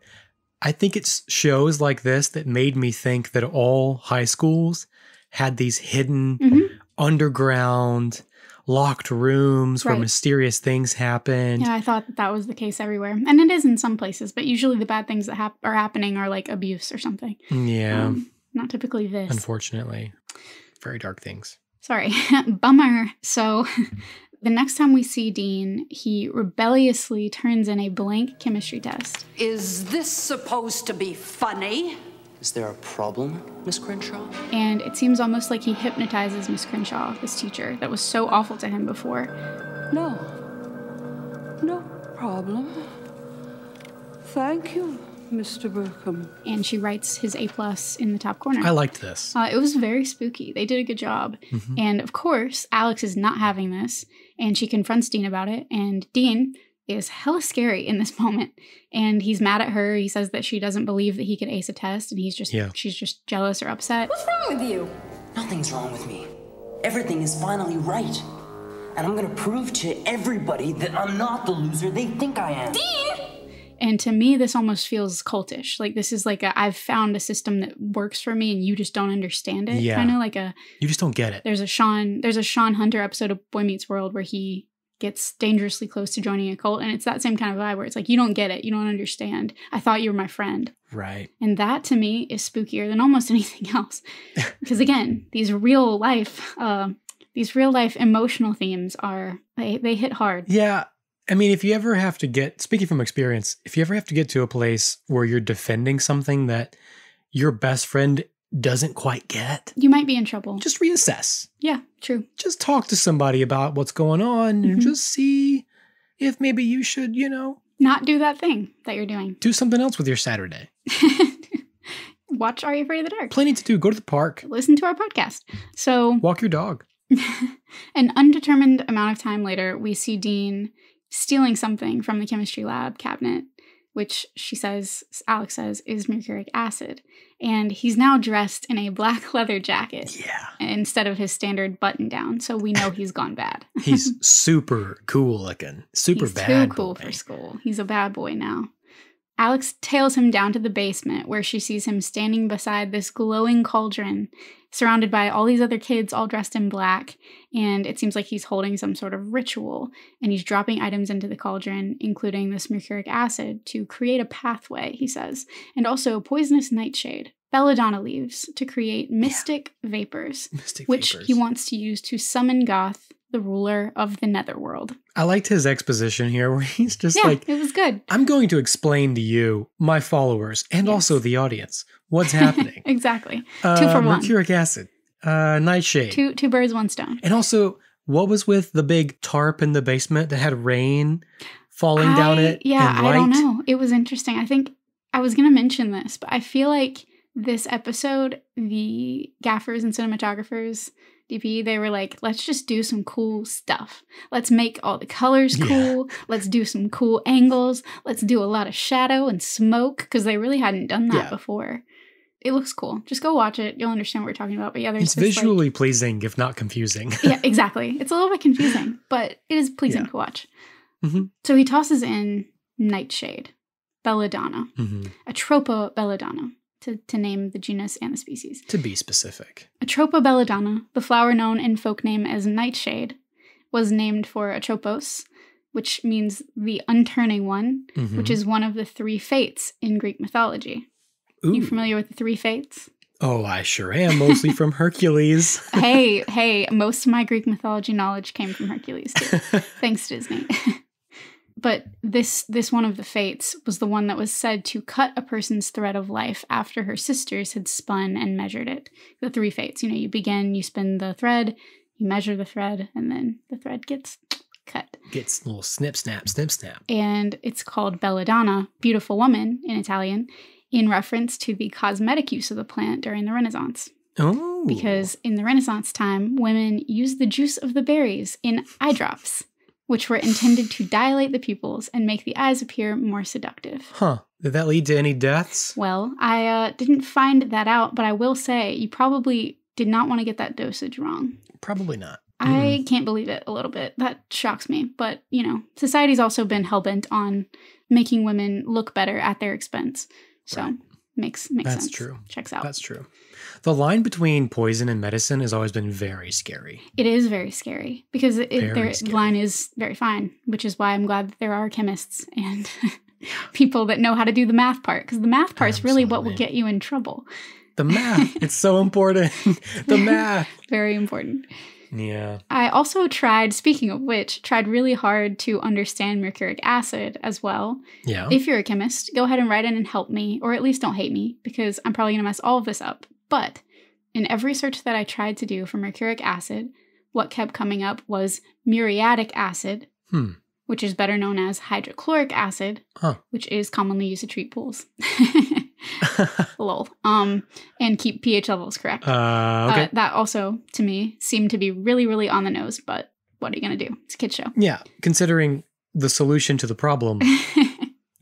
I think it's shows like this that made me think that all high schools had these hidden underground locked rooms where mysterious things happen. Yeah, I thought that was the case everywhere. And it is in some places, but usually the bad things that are happening are like abuse or something. Yeah. Not typically this. Unfortunately. Very dark things. Sorry. Bummer. So the next time we see Dean, he rebelliously turns in a blank chemistry test. Is this supposed to be funny? Is there a problem, Miss Crenshaw? And it seems almost like he hypnotizes Miss Crenshaw, this teacher that was so awful to him before. No problem. Thank you, Mr. Burkham. And she writes his A+ in the top corner. I liked this. It was very spooky. They did a good job. And of course, Alex is not having this, and she confronts Dean about it. And Dean is hella scary in this moment. And he's mad at her. He says that she doesn't believe that he could ace a test, and she's just jealous or upset. What's wrong with you? Nothing's wrong with me. Everything is finally right. And I'm gonna prove to everybody that I'm not the loser they think I am. Dean! And to me, this almost feels cultish. Like this is like I've found a system that works for me and you just don't understand it. Yeah. Kind of like you just don't get it. There's a Sean Hunter episode of Boy Meets World where he gets dangerously close to joining a cult. And it's that same kind of vibe where it's like, you don't get it. You don't understand. I thought you were my friend. Right. And that to me is spookier than almost anything else. Because again, these real life emotional themes they hit hard. Yeah. I mean, if you ever have to speaking from experience, if you ever have to get to a place where you're defending something that your best friend doesn't quite get, you might be in trouble. Just reassess. Yeah, true. Just talk to somebody about what's going on and just see if maybe you should, not do that thing that you're doing. Do something else with your Saturday. Watch Are You Afraid of the Dark? Plenty to do. Go to the park. Listen to our podcast. So walk your dog. An undetermined amount of time later, we see Dean stealing something from the chemistry lab cabinet, which Alex says, is mercuric acid. And he's now dressed in a black leather jacket instead of his standard button down. So we know he's gone bad. He's super cool looking. He's too cool for school. He's a bad boy now. Alex tails him down to the basement where she sees him standing beside this glowing cauldron surrounded by all these other kids all dressed in black. And it seems like he's holding some sort of ritual. And he's dropping items into the cauldron, including this mercuric acid, to create a pathway, he says. And also poisonous nightshade, belladonna leaves, to create mystic vapors. Which he wants to use to summon Goth, the ruler of the netherworld. I liked his exposition here where he's just it was good. I'm going to explain to you, my followers, and also the audience, what's happening. Exactly. 2 for 1. Mercuric acid, nightshade. Two birds, one stone. And also, what was with the big tarp in the basement that had rain falling down it? Yeah, and light? I don't know. It was interesting. I think I was going to mention this, but I feel like this episode, the gaffers and cinematographers, DP, they were like, let's just do some cool stuff. Let's make all the colors cool. Let's do some cool angles. Let's do a lot of shadow and smoke, because they really hadn't done that before. It looks cool. Just go watch it. You'll understand what we're talking about. But yeah, it's visually pleasing, if not confusing. Yeah, exactly. It's a little bit confusing, but it is pleasing to watch. So he tosses in nightshade, belladonna, Atropa belladonna, to name the genus and the species. To be specific. Atropa belladonna, the flower known in folk name as nightshade, was named for Atropos, which means the unturning one, which is one of the 3 fates in Greek mythology. Ooh. You familiar with the 3 fates? Oh, I sure am, mostly from Hercules. Hey, most of my Greek mythology knowledge came from Hercules, too. Thanks, Disney. But this one of the fates was the one that was said to cut a person's thread of life after her sisters had spun and measured it. The 3 fates. You know, you begin, you spin the thread, you measure the thread, and then the thread gets cut. Gets a little snip, snap, snip, snap. And it's called belladonna, beautiful woman in Italian, in reference to the cosmetic use of the plant during the Renaissance. Oh. Because in the Renaissance time, women used the juice of the berries in eye drops, which were intended to dilate the pupils and make the eyes appear more seductive. Huh. Did that lead to any deaths? Well, I didn't find that out, but I will say you probably did not want to get that dosage wrong. Probably not. I can't believe it a little bit. That shocks me. But, you know, society's also been hellbent on making women look better at their expense. So Right. makes That's sense. true. Checks out. That's true. The line between poison and medicine has always been very scary. It is very scary because their scary. line is very fine, which is why I'm glad that there are chemists and people that know how to do the math part, because the math part's really what will get you in trouble. The math. It's so important. The math. Very important. Yeah. I also speaking of which, tried really hard to understand mercuric acid as well. Yeah. If you're a chemist, go ahead and write in and help me, or at least don't hate me, because I'm probably going to mess all of this up. But in every search that I tried to do for mercuric acid, what kept coming up was muriatic acid, which is better known as hydrochloric acid, which is commonly used to treat pools. Lol. And keep pH levels correct. Okay. That also, to me, seemed to be really, really on the nose, but what are you going to do? It's a kid's show. Yeah. Considering the solution to the problem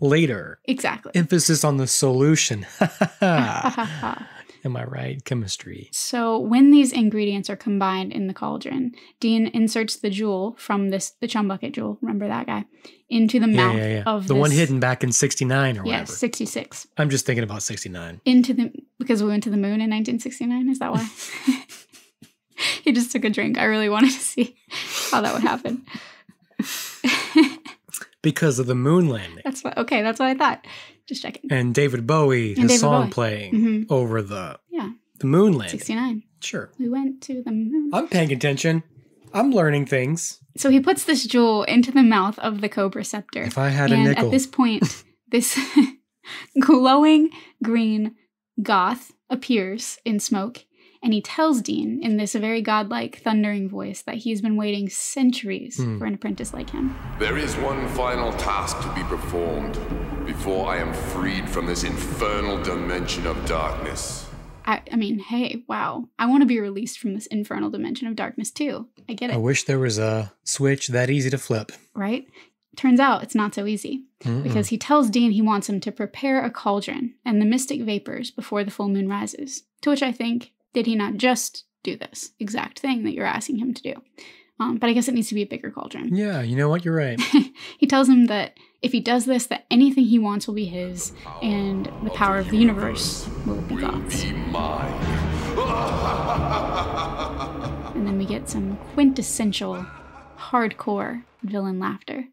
later. Exactly. Emphasis on the solution. Am I right? Chemistry. So when these ingredients are combined in the cauldron, Dean inserts the jewel from the chum bucket jewel, remember that guy, into the mouth of the one hidden back in 69 or whatever. Yes, 66. I'm just thinking about 69. Because we went to the moon in 1969, is that why? He just took a drink. I really wanted to see how that would happen. Because of the moon landing. That's what I thought. Just checking. And David Bowie, his song playing over the moon landing. 69. Sure. We went to the moon. I'm paying attention. I'm learning things. So he puts this jewel into the mouth of the cobraceptor. If I had a nickel. And at this point, this glowing green goth appears in smoke, and he tells Dean in this very godlike, thundering voice that he's been waiting centuries for an apprentice like him. There is one final task to be performed before I am freed from this infernal dimension of darkness. I mean, hey, wow. I want to be released from this infernal dimension of darkness too. I get it. I wish there was a switch that easy to flip. Right? Turns out it's not so easy. Because he tells Dean he wants him to prepare a cauldron and the mystic vapors before the full moon rises. To which I think, did he not just do this exact thing that you're asking him to do? But I guess it needs to be a bigger cauldron. Yeah, you know what? You're right. He tells him that if he does this, that anything he wants will be his, and the power of the universe will be God's. And then we get some quintessential, hardcore villain laughter.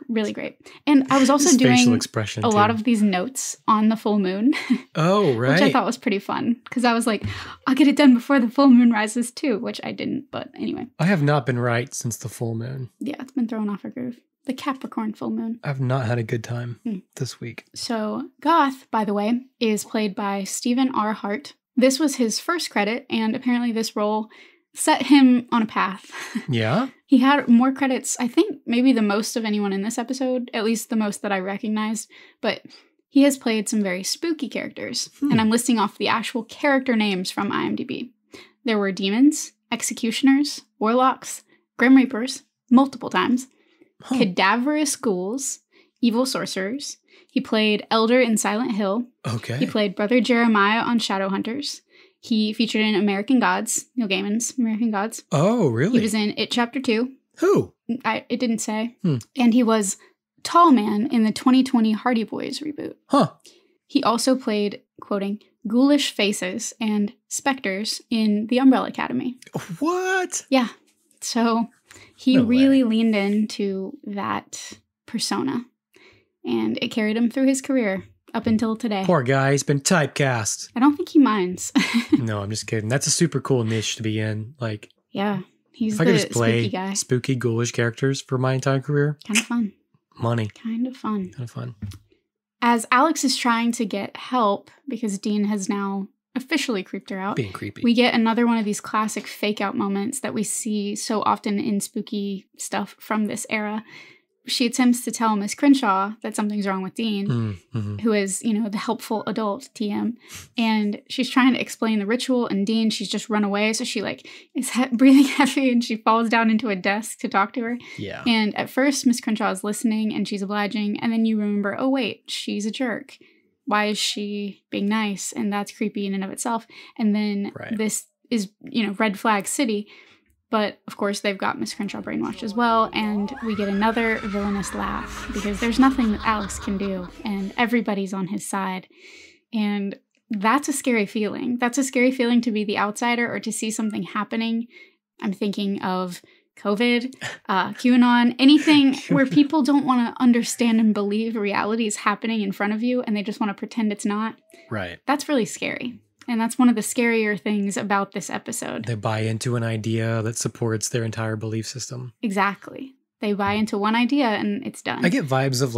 Really great. And I was also doing a lot of these notes on the full moon. Oh, right. Which I thought was pretty fun. Because I was like, I'll get it done before the full moon rises too. Which I didn't. But anyway. I have not been right since the full moon. Yeah, it's been thrown off a groove. The Capricorn full moon. I've not had a good time this week. So Goth, by the way, is played by Stephen R. Hart. This was his first credit. And apparently this role set him on a path. Yeah? He had more credits, I think maybe the most of anyone in this episode, at least the most that I recognized, but he has played some very spooky characters, and I'm listing off the actual character names from IMDb. There were demons, executioners, warlocks, grim reapers, multiple times, cadaverous ghouls, evil sorcerers. He played Elder in Silent Hill. Okay. He played Brother Jeremiah on Shadowhunters. He featured in American Gods, Neil Gaiman's American Gods. Oh, really? He was in It Chapter 2. Who? It didn't say. And he was Tall Man in the 2020 Hardy Boys reboot. He also played, quoting, ghoulish faces and specters in The Umbrella Academy. What? Yeah. So he really leaned into that persona. And it carried him through his career. Up until today. Poor guy, he's been typecast. I don't think he minds. No, I'm just kidding. That's a super cool niche to be in. Like, yeah, he's if I could just play spooky guy. Spooky, ghoulish characters for my entire career. Kind of fun. money. Kind of fun. Kind of fun. As Alex is trying to get help, because Dean has now officially creeped her out. Being creepy. We get another one of these classic fake out moments that we see so often in spooky stuff from this era. She attempts to tell Miss Crenshaw that something's wrong with Dean, who is, the helpful adult TM. And she's trying to explain the ritual, and Dean, she's just run away. So she is breathing heavy, and she falls down into a desk to talk to her. Yeah. And at first, Miss Crenshaw is listening and she's obliging. And then you remember, oh, wait, she's a jerk. Why is she being nice? And that's creepy in and of itself. And then this is, red flag city. But, of course, they've got Miss Crenshaw brainwashed as well, and we get another villainous laugh, because there's nothing that Alex can do, and everybody's on his side. And that's a scary feeling. That's a scary feeling to be the outsider or to see something happening. I'm thinking of COVID, QAnon, anything where people don't want to understand and believe reality is happening in front of you, and they just want to pretend it's not. Right. That's really scary. And that's one of the scarier things about this episode. They buy into an idea that supports their entire belief system. Exactly. They buy into one idea and it's done. I get vibes of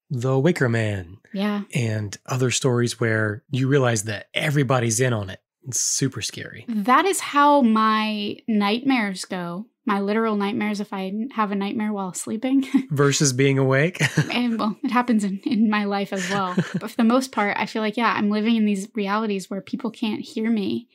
The Wicker Man. Yeah. And other stories where you realize that everybody's in on it. It's super scary. That is how my nightmares go. My literal nightmares if I have a nightmare while sleeping. Versus being awake. And, well, it happens in my life as well. But for the most part, I feel like, I'm living in these realities where people can't hear me.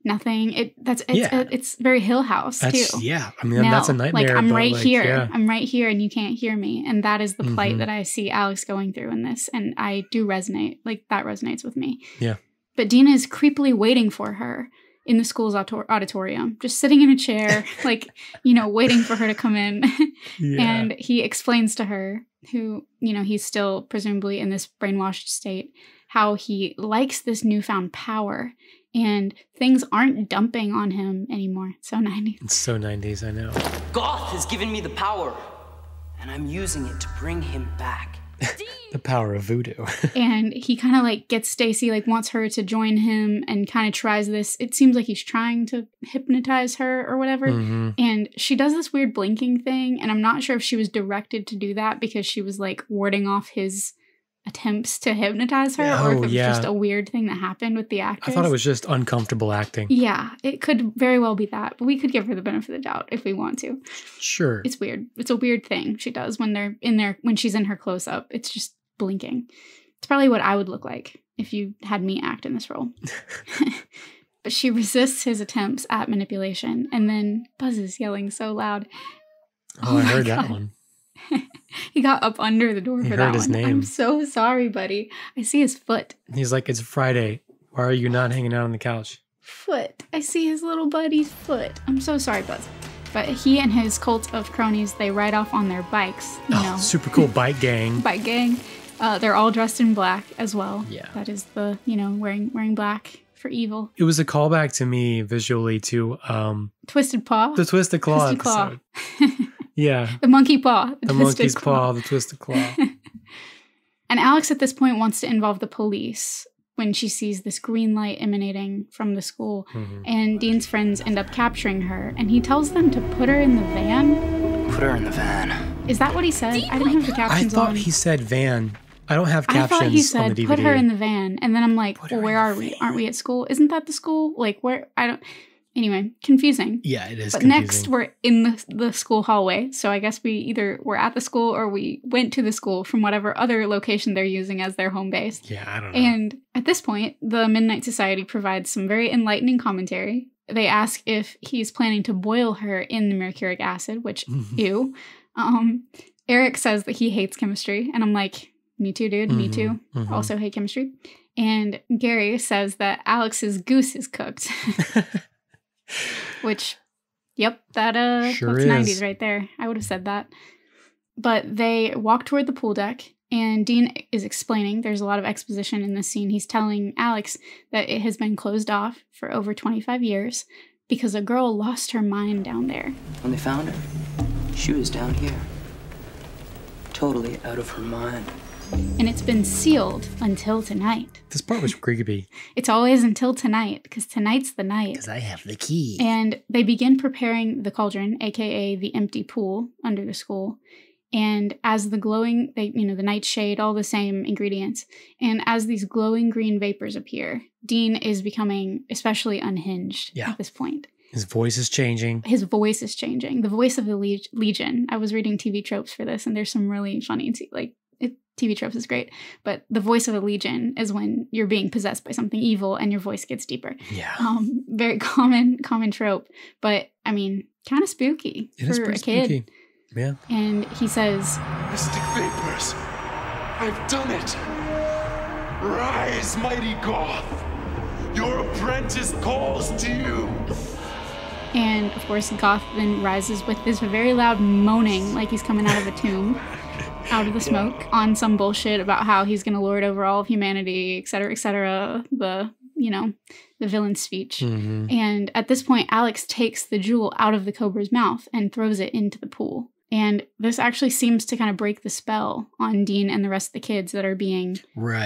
Nothing. It's very Hill House, too. Yeah. I mean, that's a nightmare. I'm right here. Yeah. I'm right here and you can't hear me. And that is the plight that I see Alex going through in this. And I do resonate. That resonates with me. Yeah. But Dina is creepily waiting for her in the school's auditorium, just sitting in a chair, waiting for her to come in. Yeah. And he explains to her, who, he's still presumably in this brainwashed state, how he likes this newfound power and things aren't dumping on him anymore. So 90s. It's so 90s, I know. Goth has given me the power, and I'm using it to bring him back. The power of voodoo. And he kind of gets Stacy, wants her to join him and kind of tries this. It seems like he's trying to hypnotize her or whatever. Mm-hmm. And she does this weird blinking thing. And I'm not sure if she was directed to do that because she was warding off his attempts to hypnotize her, or if it was just a weird thing that happened with the actress. I thought it was just uncomfortable acting. Yeah, it could very well be that, but we could give her the benefit of the doubt if we want to. Sure. It's weird. It's a weird thing she does when she's in her close-up. It's just blinking. It's probably what I would look like if you had me act in this role. But she resists his attempts at manipulation and then buzzes, yelling so loud. Oh I heard that one. He got up under the door for that one. His name. I'm so sorry, buddy. I see his foot. He's like, it's Friday. Why are you not hanging out on the couch? Foot. I see his little buddy's foot. I'm so sorry, Buzz. But he and his cult of cronies, they ride off on their bikes. Super cool bike gang. Bike gang. They're all dressed in black as well. Yeah. That is the, wearing black for evil. It was a callback to me visually to Twisted Paw. The Twisted Claw episode. Yeah. The monkey paw. The monkey's paw, the twisted claw. And Alex at this point wants to involve the police when she sees this green light emanating from the school. Mm-hmm. And Dean's friends end up capturing her. And he tells them to put her in the van. Put her in the van. Is that what he said? I didn't have the captions on. I thought he said van. I don't have captions I thought he said, on the DVD. Put her in the van. And then I'm like, well, where are we? Aren't we at school? Isn't that the school? Where? I don't... Anyway, confusing. Yeah, it is confusing. But next, we're in the school hallway. So I guess we either were at the school or we went to the school from whatever other location they're using as their home base. Yeah, I don't know. And at this point, the Midnight Society provides some very enlightening commentary. They ask if he's planning to boil her in the mercuric acid, which, ew. Eric says that he hates chemistry. And I'm like, me too, dude. Me too. Mm-hmm. Also hate chemistry. And Gary says that Alex's goose is cooked. Which, yep, that's sure 90s right there. I would have said that. But they walk toward the pool deck, and Dean is explaining. There's a lot of exposition in this scene. He's telling Alex that it has been closed off for over 25 years because a girl lost her mind down there. When they found her, she was down here. Totally out of her mind. And it's been sealed until tonight. This part was creepy. It's always until tonight, because tonight's the night. Because I have the key. And they begin preparing the cauldron, a.k.a. the empty pool under the school. And as the glowing, the nightshade, all the same ingredients. And as these glowing green vapors appear, Dean is becoming especially unhinged at this point. His voice is changing. The voice of the Legion. I was reading TV tropes for this, and there's some really funny, TV tropes is great. But the voice of a Legion is when you're being possessed by something evil and your voice gets deeper. Yeah. Very common trope. But, I mean, kind of spooky for a kid. Spooky. Yeah. And he says, Mystic vapors, I've done it. Rise, mighty Goth. Your apprentice calls to you. And, of course, Goth then rises with this very loud moaning like he's coming out of a tomb, out of the smoke, on some bullshit about how he's going to lord over all of humanity, et cetera, the villain's speech. Mm-hmm. And at this point, Alex takes the jewel out of the cobra's mouth and throws it into the pool. And this actually seems to kind of break the spell on Dean and the rest of the kids that are being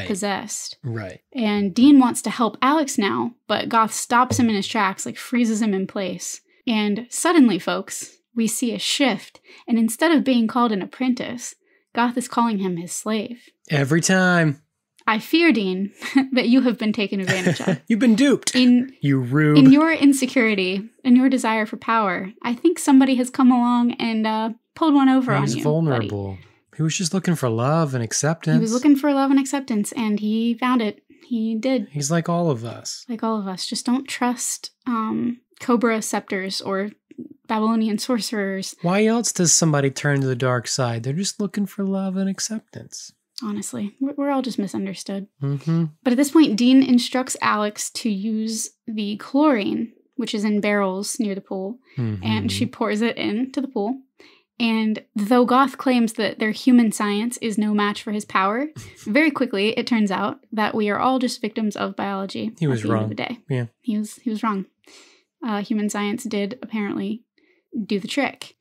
possessed. Right. And Dean wants to help Alex now, but Goth stops him in his tracks, freezes him in place. And suddenly, folks, we see a shift. And instead of being called an apprentice, Goth is calling him his slave. Every time. I fear, Dean, that you have been taken advantage of. You've been duped. You rube. In your insecurity and your desire for power, I think somebody has come along and pulled one over on you. He's vulnerable. Buddy. He was just looking for love and acceptance. He was looking for love and acceptance, and he found it. He did. He's like all of us. Like all of us. Just don't trust cobra scepters or Babylonian sorcerers. Why else does somebody turn to the dark side? They're just looking for love and acceptance. Honestly, we're all just misunderstood. Mm-hmm. But at this point, Dean instructs Alex to use the chlorine, which is in barrels near the pool, and she pours it into the pool. And though Goth claims that their human science is no match for his power, very quickly it turns out that we are all just victims of biology. He was wrong. End of the day. Yeah, he was wrong. Human science did apparently do the trick.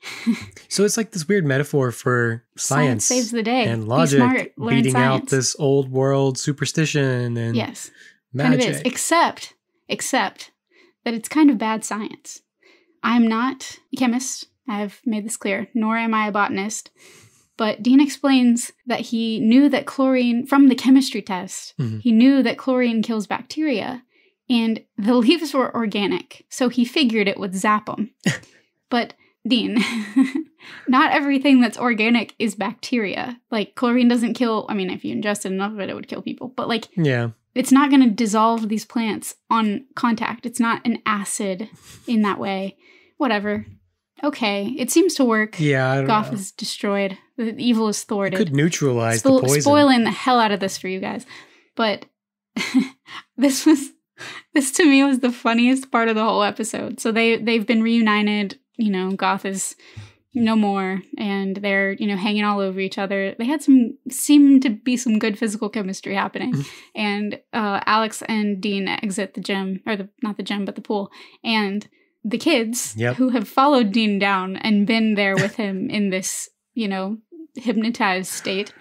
So it's like this weird metaphor for science saves the day. And logic, be smart, learn beating science. out this old world superstition and magic. Kind of is, except that it's kind of bad science. I'm not a chemist. I've made this clear, nor am I a botanist. But Dean explains that he knew that chlorine, from the chemistry test, he knew that chlorine kills bacteria, and the leaves were organic, so he figured it would zap them. But, Dean, not everything that's organic is bacteria. Chlorine doesn't kill, if you ingested enough of it, it would kill people. But, it's not going to dissolve these plants on contact. It's not an acid in that way. Whatever. Okay, it seems to work. Yeah, I don't know. Goth is destroyed. The evil is thwarted. Could neutralize the poison. Spoiling the hell out of this for you guys. But this to me was the funniest part of the whole episode. So they've been reunited. Goth is no more, and they're hanging all over each other. They had seemed to be some good physical chemistry happening. And Alex and Dean exit the gym, or not the gym, but the pool, and the kids who have followed Dean down and been there with him in this hypnotized state,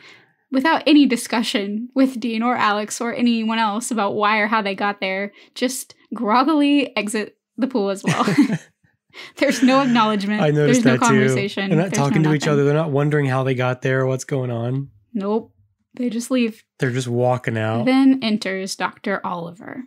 without any discussion with Dean or Alex or anyone else about why or how they got there, just groggily exit the pool as well. There's no acknowledgement. I noticed There's that no conversation. They're not talking to each other. They're not wondering how they got there or what's going on. Nope. They just leave. They're just walking out. Then enters Dr. Oliver.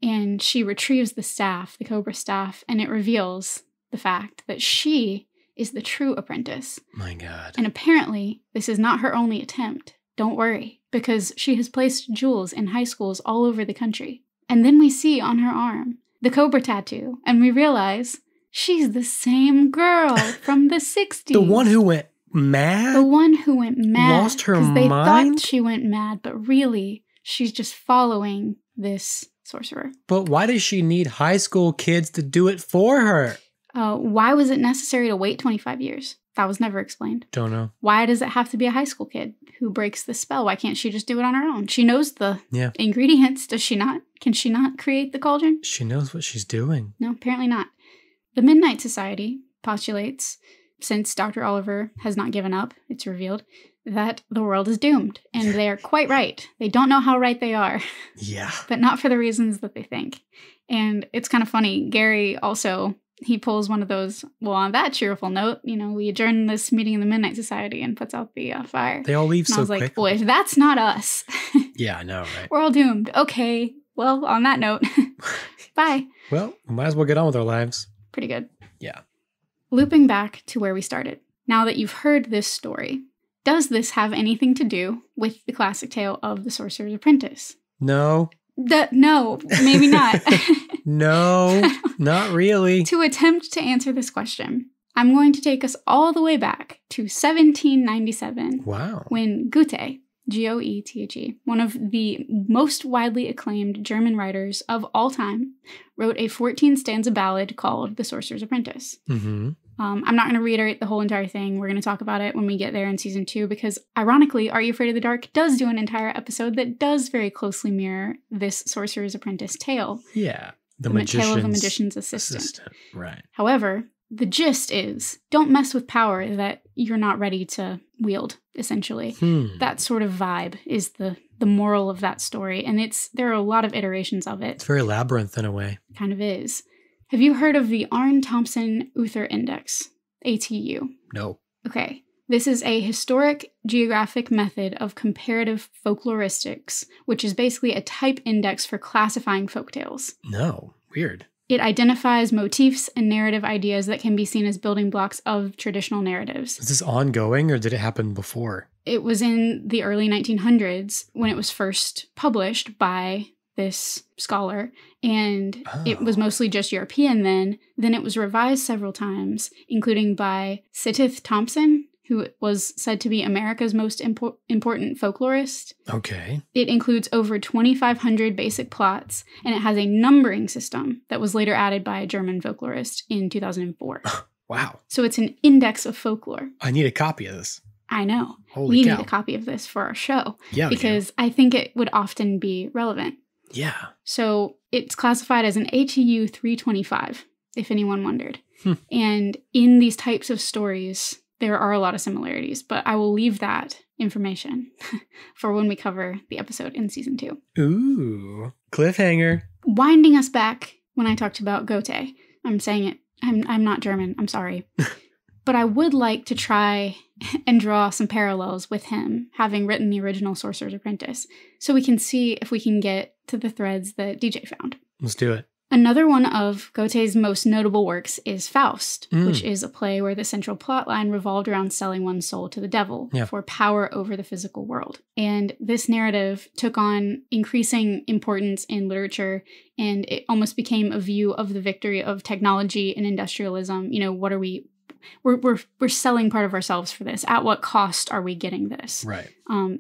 And she retrieves the staff, the cobra staff, and it reveals the fact that she is the true apprentice. My God. And apparently, this is not her only attempt. Don't worry, because she has placed jewels in high schools all over the country. And then we see on her arm the cobra tattoo, and we realize she's the same girl from the 60s. The one who went mad? The one who went mad. Lost her mind? Because they thought she went mad, but really, she's just following this sorcerer. But why does she need high school kids to do it for her? Why was it necessary to wait 25 years? That was never explained. Don't know. Why does it have to be a high school kid who breaks the spell? Why can't she just do it on her own? She knows the ingredients, does she not? Can she not create the cauldron? She knows what she's doing. No, apparently not. The Midnight Society postulates, since Dr. Oliver has not given up, it's revealed, that the world is doomed. And they are quite right. They don't know how right they are. Yeah. But not for the reasons that they think. And it's kind of funny. Gary also he pulls one of those, well, on that cheerful note, we adjourn this meeting in the Midnight Society and puts out the fire. They all leave and so I was quickly. like, well, if that's not us. Yeah, I know, right? We're all doomed. Okay. Well, on that note, bye. Well, we might as well get on with our lives. Pretty good. Yeah. Looping back to where we started. Now that you've heard this story, does this have anything to do with the classic tale of the Sorcerer's Apprentice? No. No, maybe not. No, not really. To attempt to answer this question, I'm going to take us all the way back to 1797. Wow. When Goethe, Goethe, one of the most widely acclaimed German writers of all time, wrote a 14-stanza ballad called The Sorcerer's Apprentice. Mm-hmm. I'm not going to reiterate the whole entire thing. We're going to talk about it when we get there in season 2 because, ironically, Are You Afraid of the Dark does do an entire episode that does very closely mirror this Sorcerer's Apprentice tale. Yeah. The tale of the magician's assistant. Right. However, the gist is don't mess with power that you're not ready to wield, essentially. That sort of vibe is the moral of that story. And there are a lot of iterations of it. It's very labyrinth in a way. Kind of is. Have you heard of the Arne-Thompson-Uther Index, ATU? No. Okay. This is a historic geographic method of comparative folkloristics, which is basically a type index for classifying folktales. No. Weird. It identifies motifs and narrative ideas that can be seen as building blocks of traditional narratives. Is this ongoing or did it happen before? It was in the early 1900s when it was first published by this scholar, and it was mostly just European then. Then it was revised several times, including by Sidith Thompson, who was said to be America's most important folklorist. Okay. It includes over 2,500 basic plots, and it has a numbering system that was later added by a German folklorist in 2004. Wow. So it's an index of folklore. I need a copy of this. I know. Holy we cow. need a copy of this for our show. Yeah. Because I think it would often be relevant. Yeah. So it's classified as an ATU 325, if anyone wondered. And in these types of stories, there are a lot of similarities, but I will leave that information for when we cover the episode in season 2. Ooh, cliffhanger. Winding us back when I talked about Goethe, I'm saying it, I'm not German, I'm sorry. But I would like to try and draw some parallels with him, having written the original Sorcerer's Apprentice, so we can see if we can get to the threads that DJ found. Let's do it. Another one of Goethe's most notable works is Faust, which is a play where the central plotline revolved around selling one's soul to the devil for power over the physical world. And this narrative took on increasing importance in literature, and it almost became a view of the victory of technology and industrialism. What are we're selling part of ourselves for this. At what cost are we getting this? Right.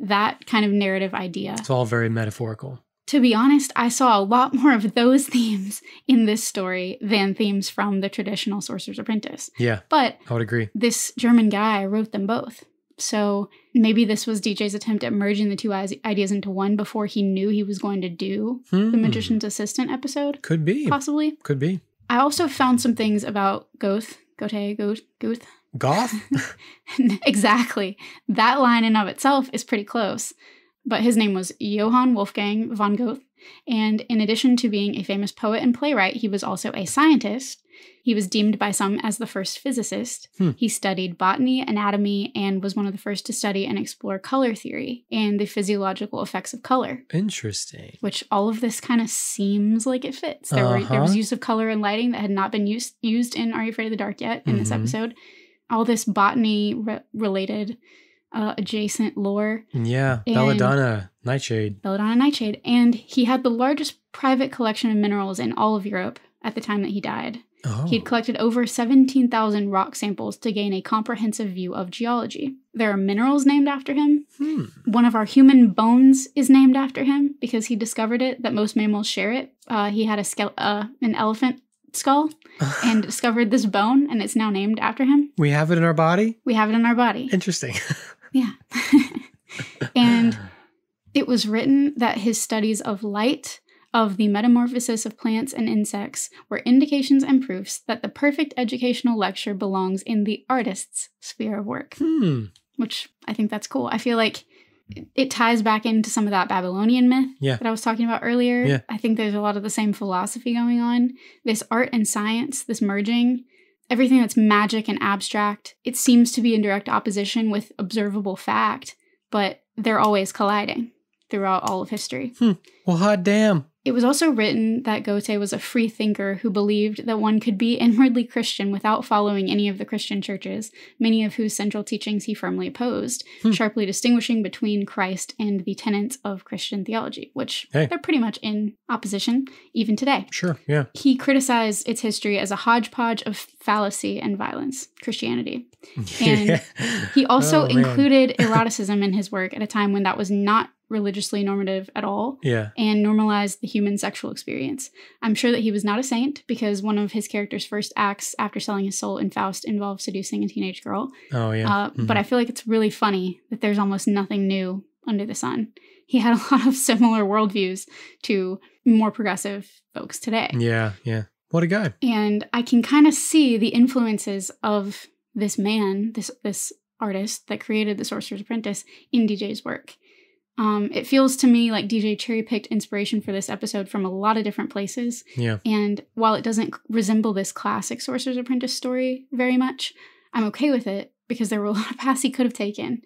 That kind of narrative idea. It's all very metaphorical. To be honest, I saw a lot more of those themes in this story than themes from the traditional Sorcerer's Apprentice. Yeah, but I would agree. This German guy wrote them both. So maybe this was DJ's attempt at merging the two ideas into one before he knew he was going to do the Magician's Assistant episode. Could be. Possibly. Could be. I also found some things about Goethe. Goth? Exactly. That line in of itself is pretty close. But his name was Johann Wolfgang von Goethe, and in addition to being a famous poet and playwright, he was also a scientist. He was deemed by some as the first physicist. He studied botany, anatomy, and was one of the first to study and explore color theory and the physiological effects of color. Interesting. Which all of this kind of seems like it fits. There was use of color and lighting that had not been used in Are You Afraid of the Dark yet in this episode. All this botany-related adjacent lore. Yeah, Belladonna Nightshade. Belladonna Nightshade. And he had the largest private collection of minerals in all of Europe at the time that he died. Oh. He'd collected over 17,000 rock samples to gain a comprehensive view of geology. There are minerals named after him. One of our human bones is named after him because he discovered it, that most mammals share it. He had an elephant skull and discovered this bone, and it's now named after him. We have it in our body? We have it in our body. Interesting. Yeah. And it was written that his studies of light, of the metamorphosis of plants and insects, were indications and proofs that the perfect educational lecture belongs in the artist's sphere of work. Which I think that's cool. I feel like it ties back into some of that Babylonian myth that I was talking about earlier. Yeah. I think there's a lot of the same philosophy going on. This art and science, this merging, everything that's magic and abstract, it seems to be in direct opposition with observable fact, but they're always colliding throughout all of history. Well, hot damn. It was also written that Goethe was a free thinker who believed that one could be inwardly Christian without following any of the Christian churches, many of whose central teachings he firmly opposed, sharply distinguishing between Christ and the tenets of Christian theology, which they're pretty much in opposition even today. Sure, yeah. He criticized its history as a hodgepodge of fallacy and violence, Christianity. And he also included eroticism in his work at a time when that was not religiously normative at all, and normalized the human sexual experience. I'm sure that he was not a saint, because one of his character's first acts after selling his soul in Faust involved seducing a teenage girl. But I feel like it's really funny that there's almost nothing new under the sun. He had a lot of similar worldviews to more progressive folks today. Yeah. What a guy. And I can kind of see the influences of this man, this artist that created The Sorcerer's Apprentice in DJ's work. It feels to me like DJ cherry-picked inspiration for this episode from a lot of different places. Yeah. And while it doesn't resemble this classic Sorcerer's Apprentice story very much, I'm okay with it because there were a lot of paths he could have taken.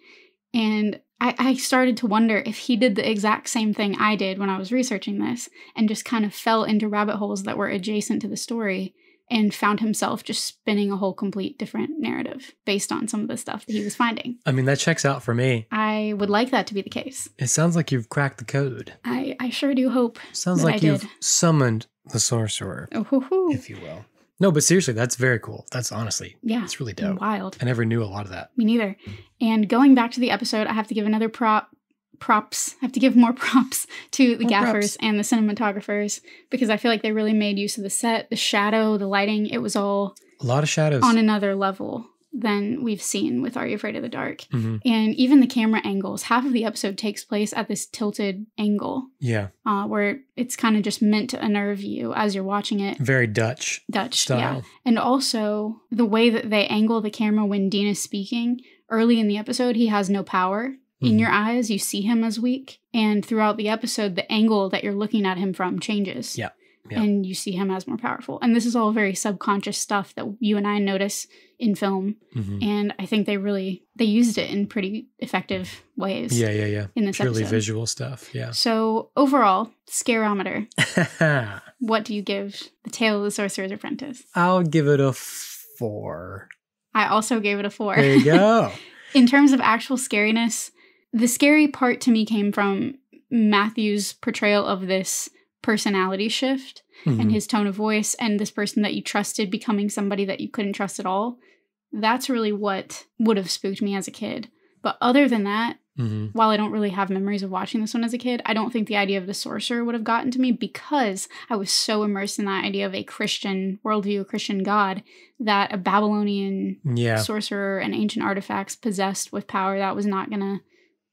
And I started to wonder if he did the exact same thing I did when I was researching this and just kind of fell into rabbit holes that were adjacent to the story and found himself just spinning a whole complete different narrative based on some of the stuff that he was finding. I mean, that checks out for me. I would like that to be the case. It sounds like you've cracked the code. I sure do hope. Sounds like you've summoned the sorcerer, if you will. No, but seriously, that's very cool. That's honestly, it's really dope. Wild. I never knew a lot of that. Me neither. And going back to the episode, I have to give another props. I have to give more props to the gaffers and the cinematographers, because I feel like they really made use of the set, the shadow, the lighting. It was all a lot of shadows on another level than we've seen with Are You Afraid of the Dark? And even the camera angles. Half of the episode takes place at this tilted angle. Yeah. Where it's kind of just meant to unnerve you as you're watching it. Very Dutch style. Yeah. And also the way that they angle the camera when Dean is speaking. Early in the episode, he has no power. In your eyes, you see him as weak. And throughout the episode, the angle that you're looking at him from changes. Yeah. And you see him as more powerful. And this is all very subconscious stuff that you and I notice in film. And I think they used it in pretty effective ways. Yeah. In this purely episode. Visual stuff. Yeah. So overall, scarometer. What do you give The Tale of the Sorcerer's Apprentice? I'll give it a 4. I also gave it a 4. There you go. In terms of actual scariness, the scary part to me came from Matthew's portrayal of this personality shift and his tone of voice, and this person that you trusted becoming somebody that you couldn't trust at all. That's really what would have spooked me as a kid. But other than that, while I don't really have memories of watching this one as a kid, I don't think the idea of the sorcerer would have gotten to me, because I was so immersed in that idea of a Christian worldview, a Christian God, that a Babylonian sorcerer and ancient artifacts possessed with power, that was not going to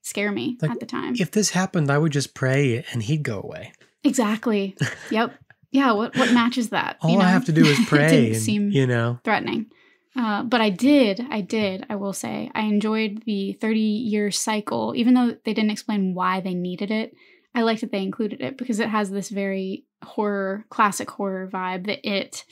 scare me at the time. If this happened, I would just pray and he'd go away. Exactly. Yep. Yeah, what matches that? All I have to do is pray. It didn't and, seem threatening. But I will say, I enjoyed the 30-year cycle, even though they didn't explain why they needed it. I liked that they included it because it has this very classic horror vibe that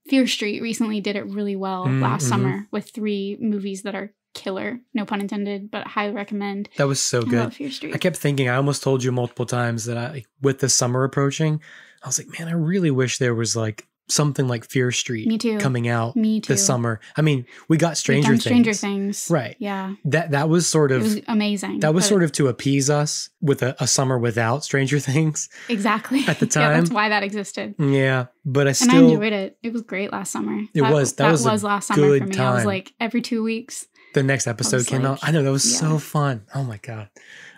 Fear Street recently did it really well last summer with 3 movies that are killer, no pun intended, but I highly recommend. That was so good. I love Fear Street. I kept thinking, I almost told you multiple times that with the summer approaching, I was like, man, I really wish there was like something like Fear Street coming out this summer. I mean, we got Stranger Things. Right. Yeah. That was sort of... It was amazing. That was sort of to appease us with a summer without Stranger Things. Exactly. At the time. Yeah, that's why that existed. Yeah. But And I enjoyed it. It was great last summer. That was last summer for me. Time. I was like, every 2 weeks. The next episode came out. I know, that was so fun. Oh my God.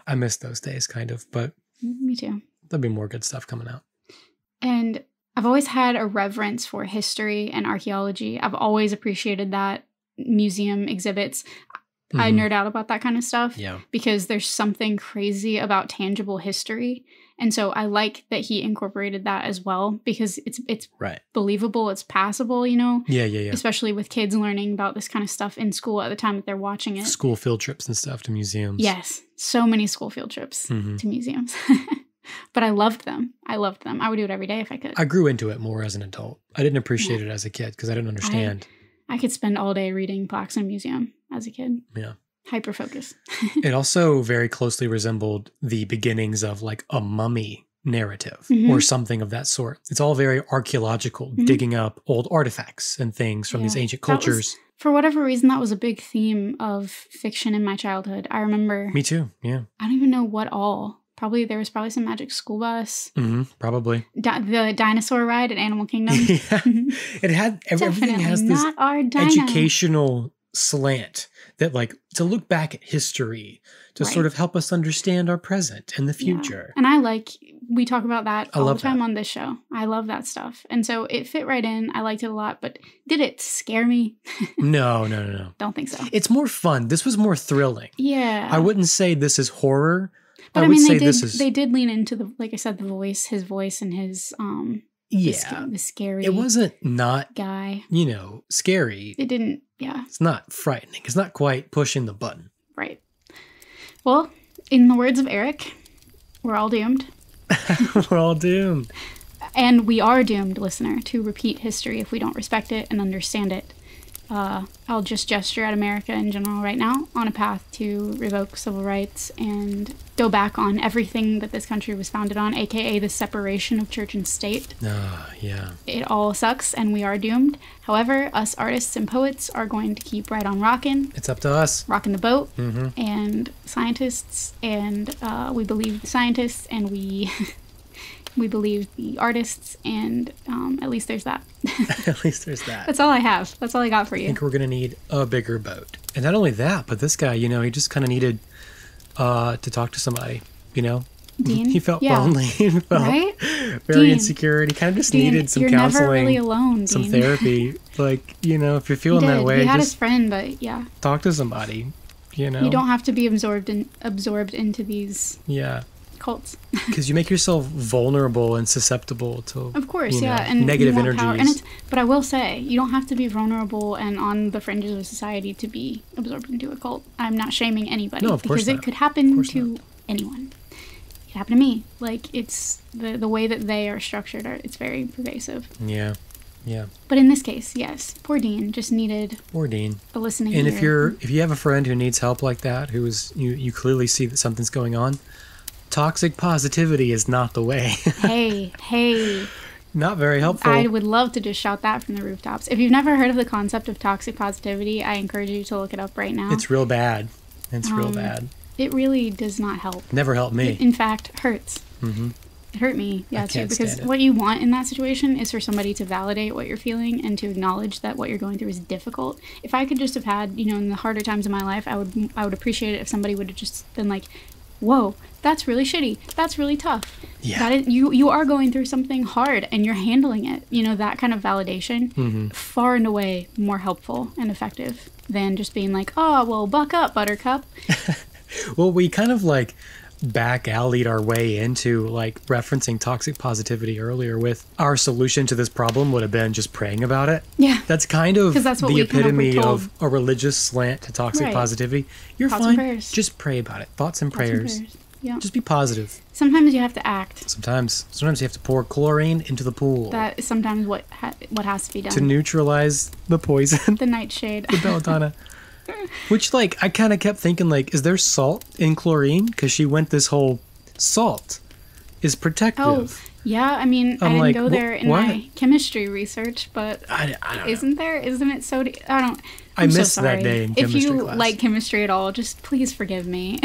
I miss those days kind of, but... Me too. There'll be more good stuff coming out. And I've always had a reverence for history and archaeology. I've always appreciated that. Museum exhibits. I nerd out about that kind of stuff. Yeah. Because there's something crazy about tangible history. And so I like that he incorporated that as well, because it's right. believable, it's passable, you know? Yeah. Especially with kids learning about this kind of stuff in school at the time that they're watching it. School field trips and stuff to museums. Yes. So many school field trips to museums. But I loved them. I would do it every day if I could. I grew into it more as an adult. I didn't appreciate it as a kid because I didn't understand. I could spend all day reading plaques in a museum as a kid. Yeah. Hyper-focus. It also very closely resembled the beginnings of like a mummy narrative or something of that sort. It's all very archaeological, digging up old artifacts and things from these ancient cultures. For whatever reason, that was a big theme of fiction in my childhood. I remember. Me too, yeah. I don't even know what all. There was probably some Magic School Bus. Probably. The dinosaur ride at Animal Kingdom. Yeah. It had, everything has this educational slant that like to look back at history to sort of help us understand our present and the future. Yeah. And we talk about that all the time on this show. I love that stuff. And so it fit right in. I liked it a lot, but did it scare me? No. Don't think so. It's more fun. This was more thrilling. Yeah. I wouldn't say this is horror. But I mean, they did lean into like I said, his voice and his, the scary. It wasn't not guy, scary. It didn't. Yeah. It's not frightening. It's not quite pushing the button. Right. Well, in the words of Eric, we're all doomed. We're all doomed. And we are doomed, listener, to repeat history if we don't respect it and understand it. I'll just gesture at America in general right now on a path to revoke civil rights and go back on everything that this country was founded on, aka the separation of church and state. Yeah. It all sucks and we are doomed. However, us artists and poets are going to keep right on rocking. It's up to us. Rocking the boat. And scientists, and we believe the scientists, and we believe the artists, and at least there's that. At least there's that. That's all I have. That's all I got for you. I think we're going to need a bigger boat. And not only that, but this guy, he just kind of needed to talk to somebody, Dean? He felt lonely. He felt very insecure. And he kind of just needed some counseling. You're never really alone, Dean. Some therapy. Like, if you're feeling that way, he had his friend, but yeah. Talk to somebody, You don't have to be absorbed into these cults. Because you make yourself vulnerable and susceptible to, of course, and negative energies. But I will say, you don't have to be vulnerable and on the fringes of society to be absorbed into a cult. I'm not shaming anybody. No, of course because it could happen to anyone. It happened to me. Like, it's the way that they are structured. It's very pervasive. Yeah. But in this case, yes, poor Dean just needed a listening ear. And if you have a friend who needs help like that, who is you clearly see that something's going on, toxic positivity is not the way. Hey. Not very helpful. I would love to just shout that from the rooftops. If you've never heard of the concept of toxic positivity, I encourage you to look it up right now. It's real bad. Real bad. It really does not help. Never helped me. It, in fact, hurts. It hurt me, too, because what you want in that situation is for somebody to validate what you're feeling and to acknowledge that what you're going through is difficult. If I could just have had, in the harder times of my life, I would appreciate it if somebody would have just been like, whoa, that's really shitty. That's really tough. Yeah. You are going through something hard and you're handling it. That kind of validation, far and away more helpful and effective than just being like, oh, well, buck up, buttercup. Well, we kind of back-alleyed our way into referencing toxic positivity earlier with our solution to this problem would have been just praying about it. Yeah. That's kind of the epitome of a religious slant to toxic positivity. You're Thoughts fine. Just pray about it. Thoughts and prayers. Yeah. Just be positive. Sometimes you have to act. Sometimes you have to pour chlorine into the pool. That is sometimes what has to be done. To neutralize the poison. The nightshade. The belladonna. Which, I kind of kept thinking, is there salt in chlorine? Because she went this whole salt is protective. Oh, yeah. I mean, I didn't go there in my chemistry research, but I don't isn't know. there? Isn't it so? I missed so that day in chemistry class. If you like chemistry at all, just please forgive me.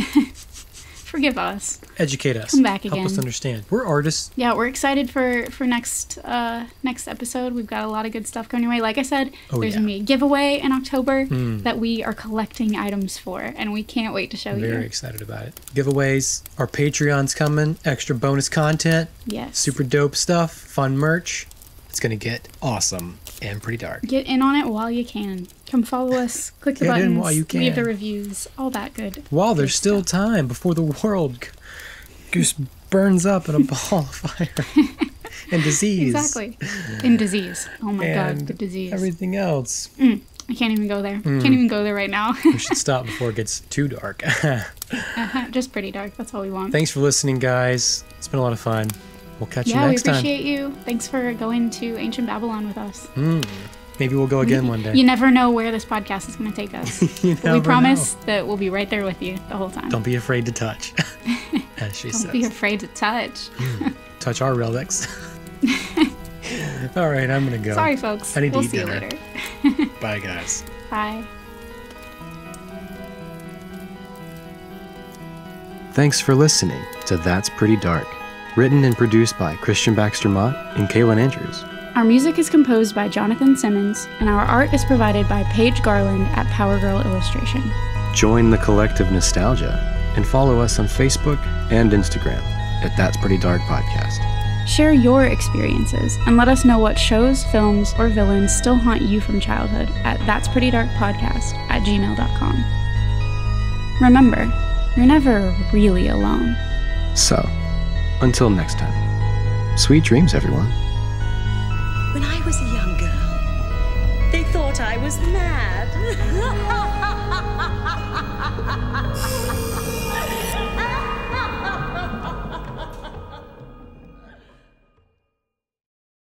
Forgive us. Educate us. Come back again. Help us understand. We're artists. Yeah, we're excited for next episode. We've got a lot of good stuff going your way. Like I said, there's going to be a giveaway in October that we are collecting items for, and we can't wait to show you. Very excited about it. Giveaways. Our Patreon's coming. Extra bonus content. Yes. Super dope stuff. Fun merch. It's going to get awesome and pretty dark. Get in on it while you can. Come follow us. Click the buttons. In while you can. Leave the reviews. All that good. While there's still time before the world just burns up in a ball of fire. And disease. Exactly. In disease. Oh my God, the disease. Everything else. I can't even go there. Can't even go there right now. We should stop before it gets too dark. Just pretty dark. That's all we want. Thanks for listening, guys. It's been a lot of fun. We'll catch you next time. Yeah, we appreciate you. Thanks for going to Ancient Babylon with us. Maybe we'll go again one day. You never know where this podcast is going to take us. But we promise that we'll be right there with you the whole time. Don't be afraid to touch, as she says. Don't be afraid to touch. Touch our relics. All right, I'm going to go. Sorry, folks. I need to eat see dinner. you later. Bye, guys. Bye. Thanks for listening to That's Pretty Dark. Written and produced by Christian Baxter Mott and Kaylin Andrews. Our music is composed by Jonathan Simmons, and our art is provided by Paige Garland at Power Girl Illustration. Join the collective nostalgia and follow us on Facebook and Instagram at That's Pretty Dark Podcast. Share your experiences and let us know what shows, films, or villains still haunt you from childhood at that'sprettydarkpodcast@gmail.com. Remember, you're never really alone. So, until next time, sweet dreams, everyone. When I was a young girl, they thought I was mad.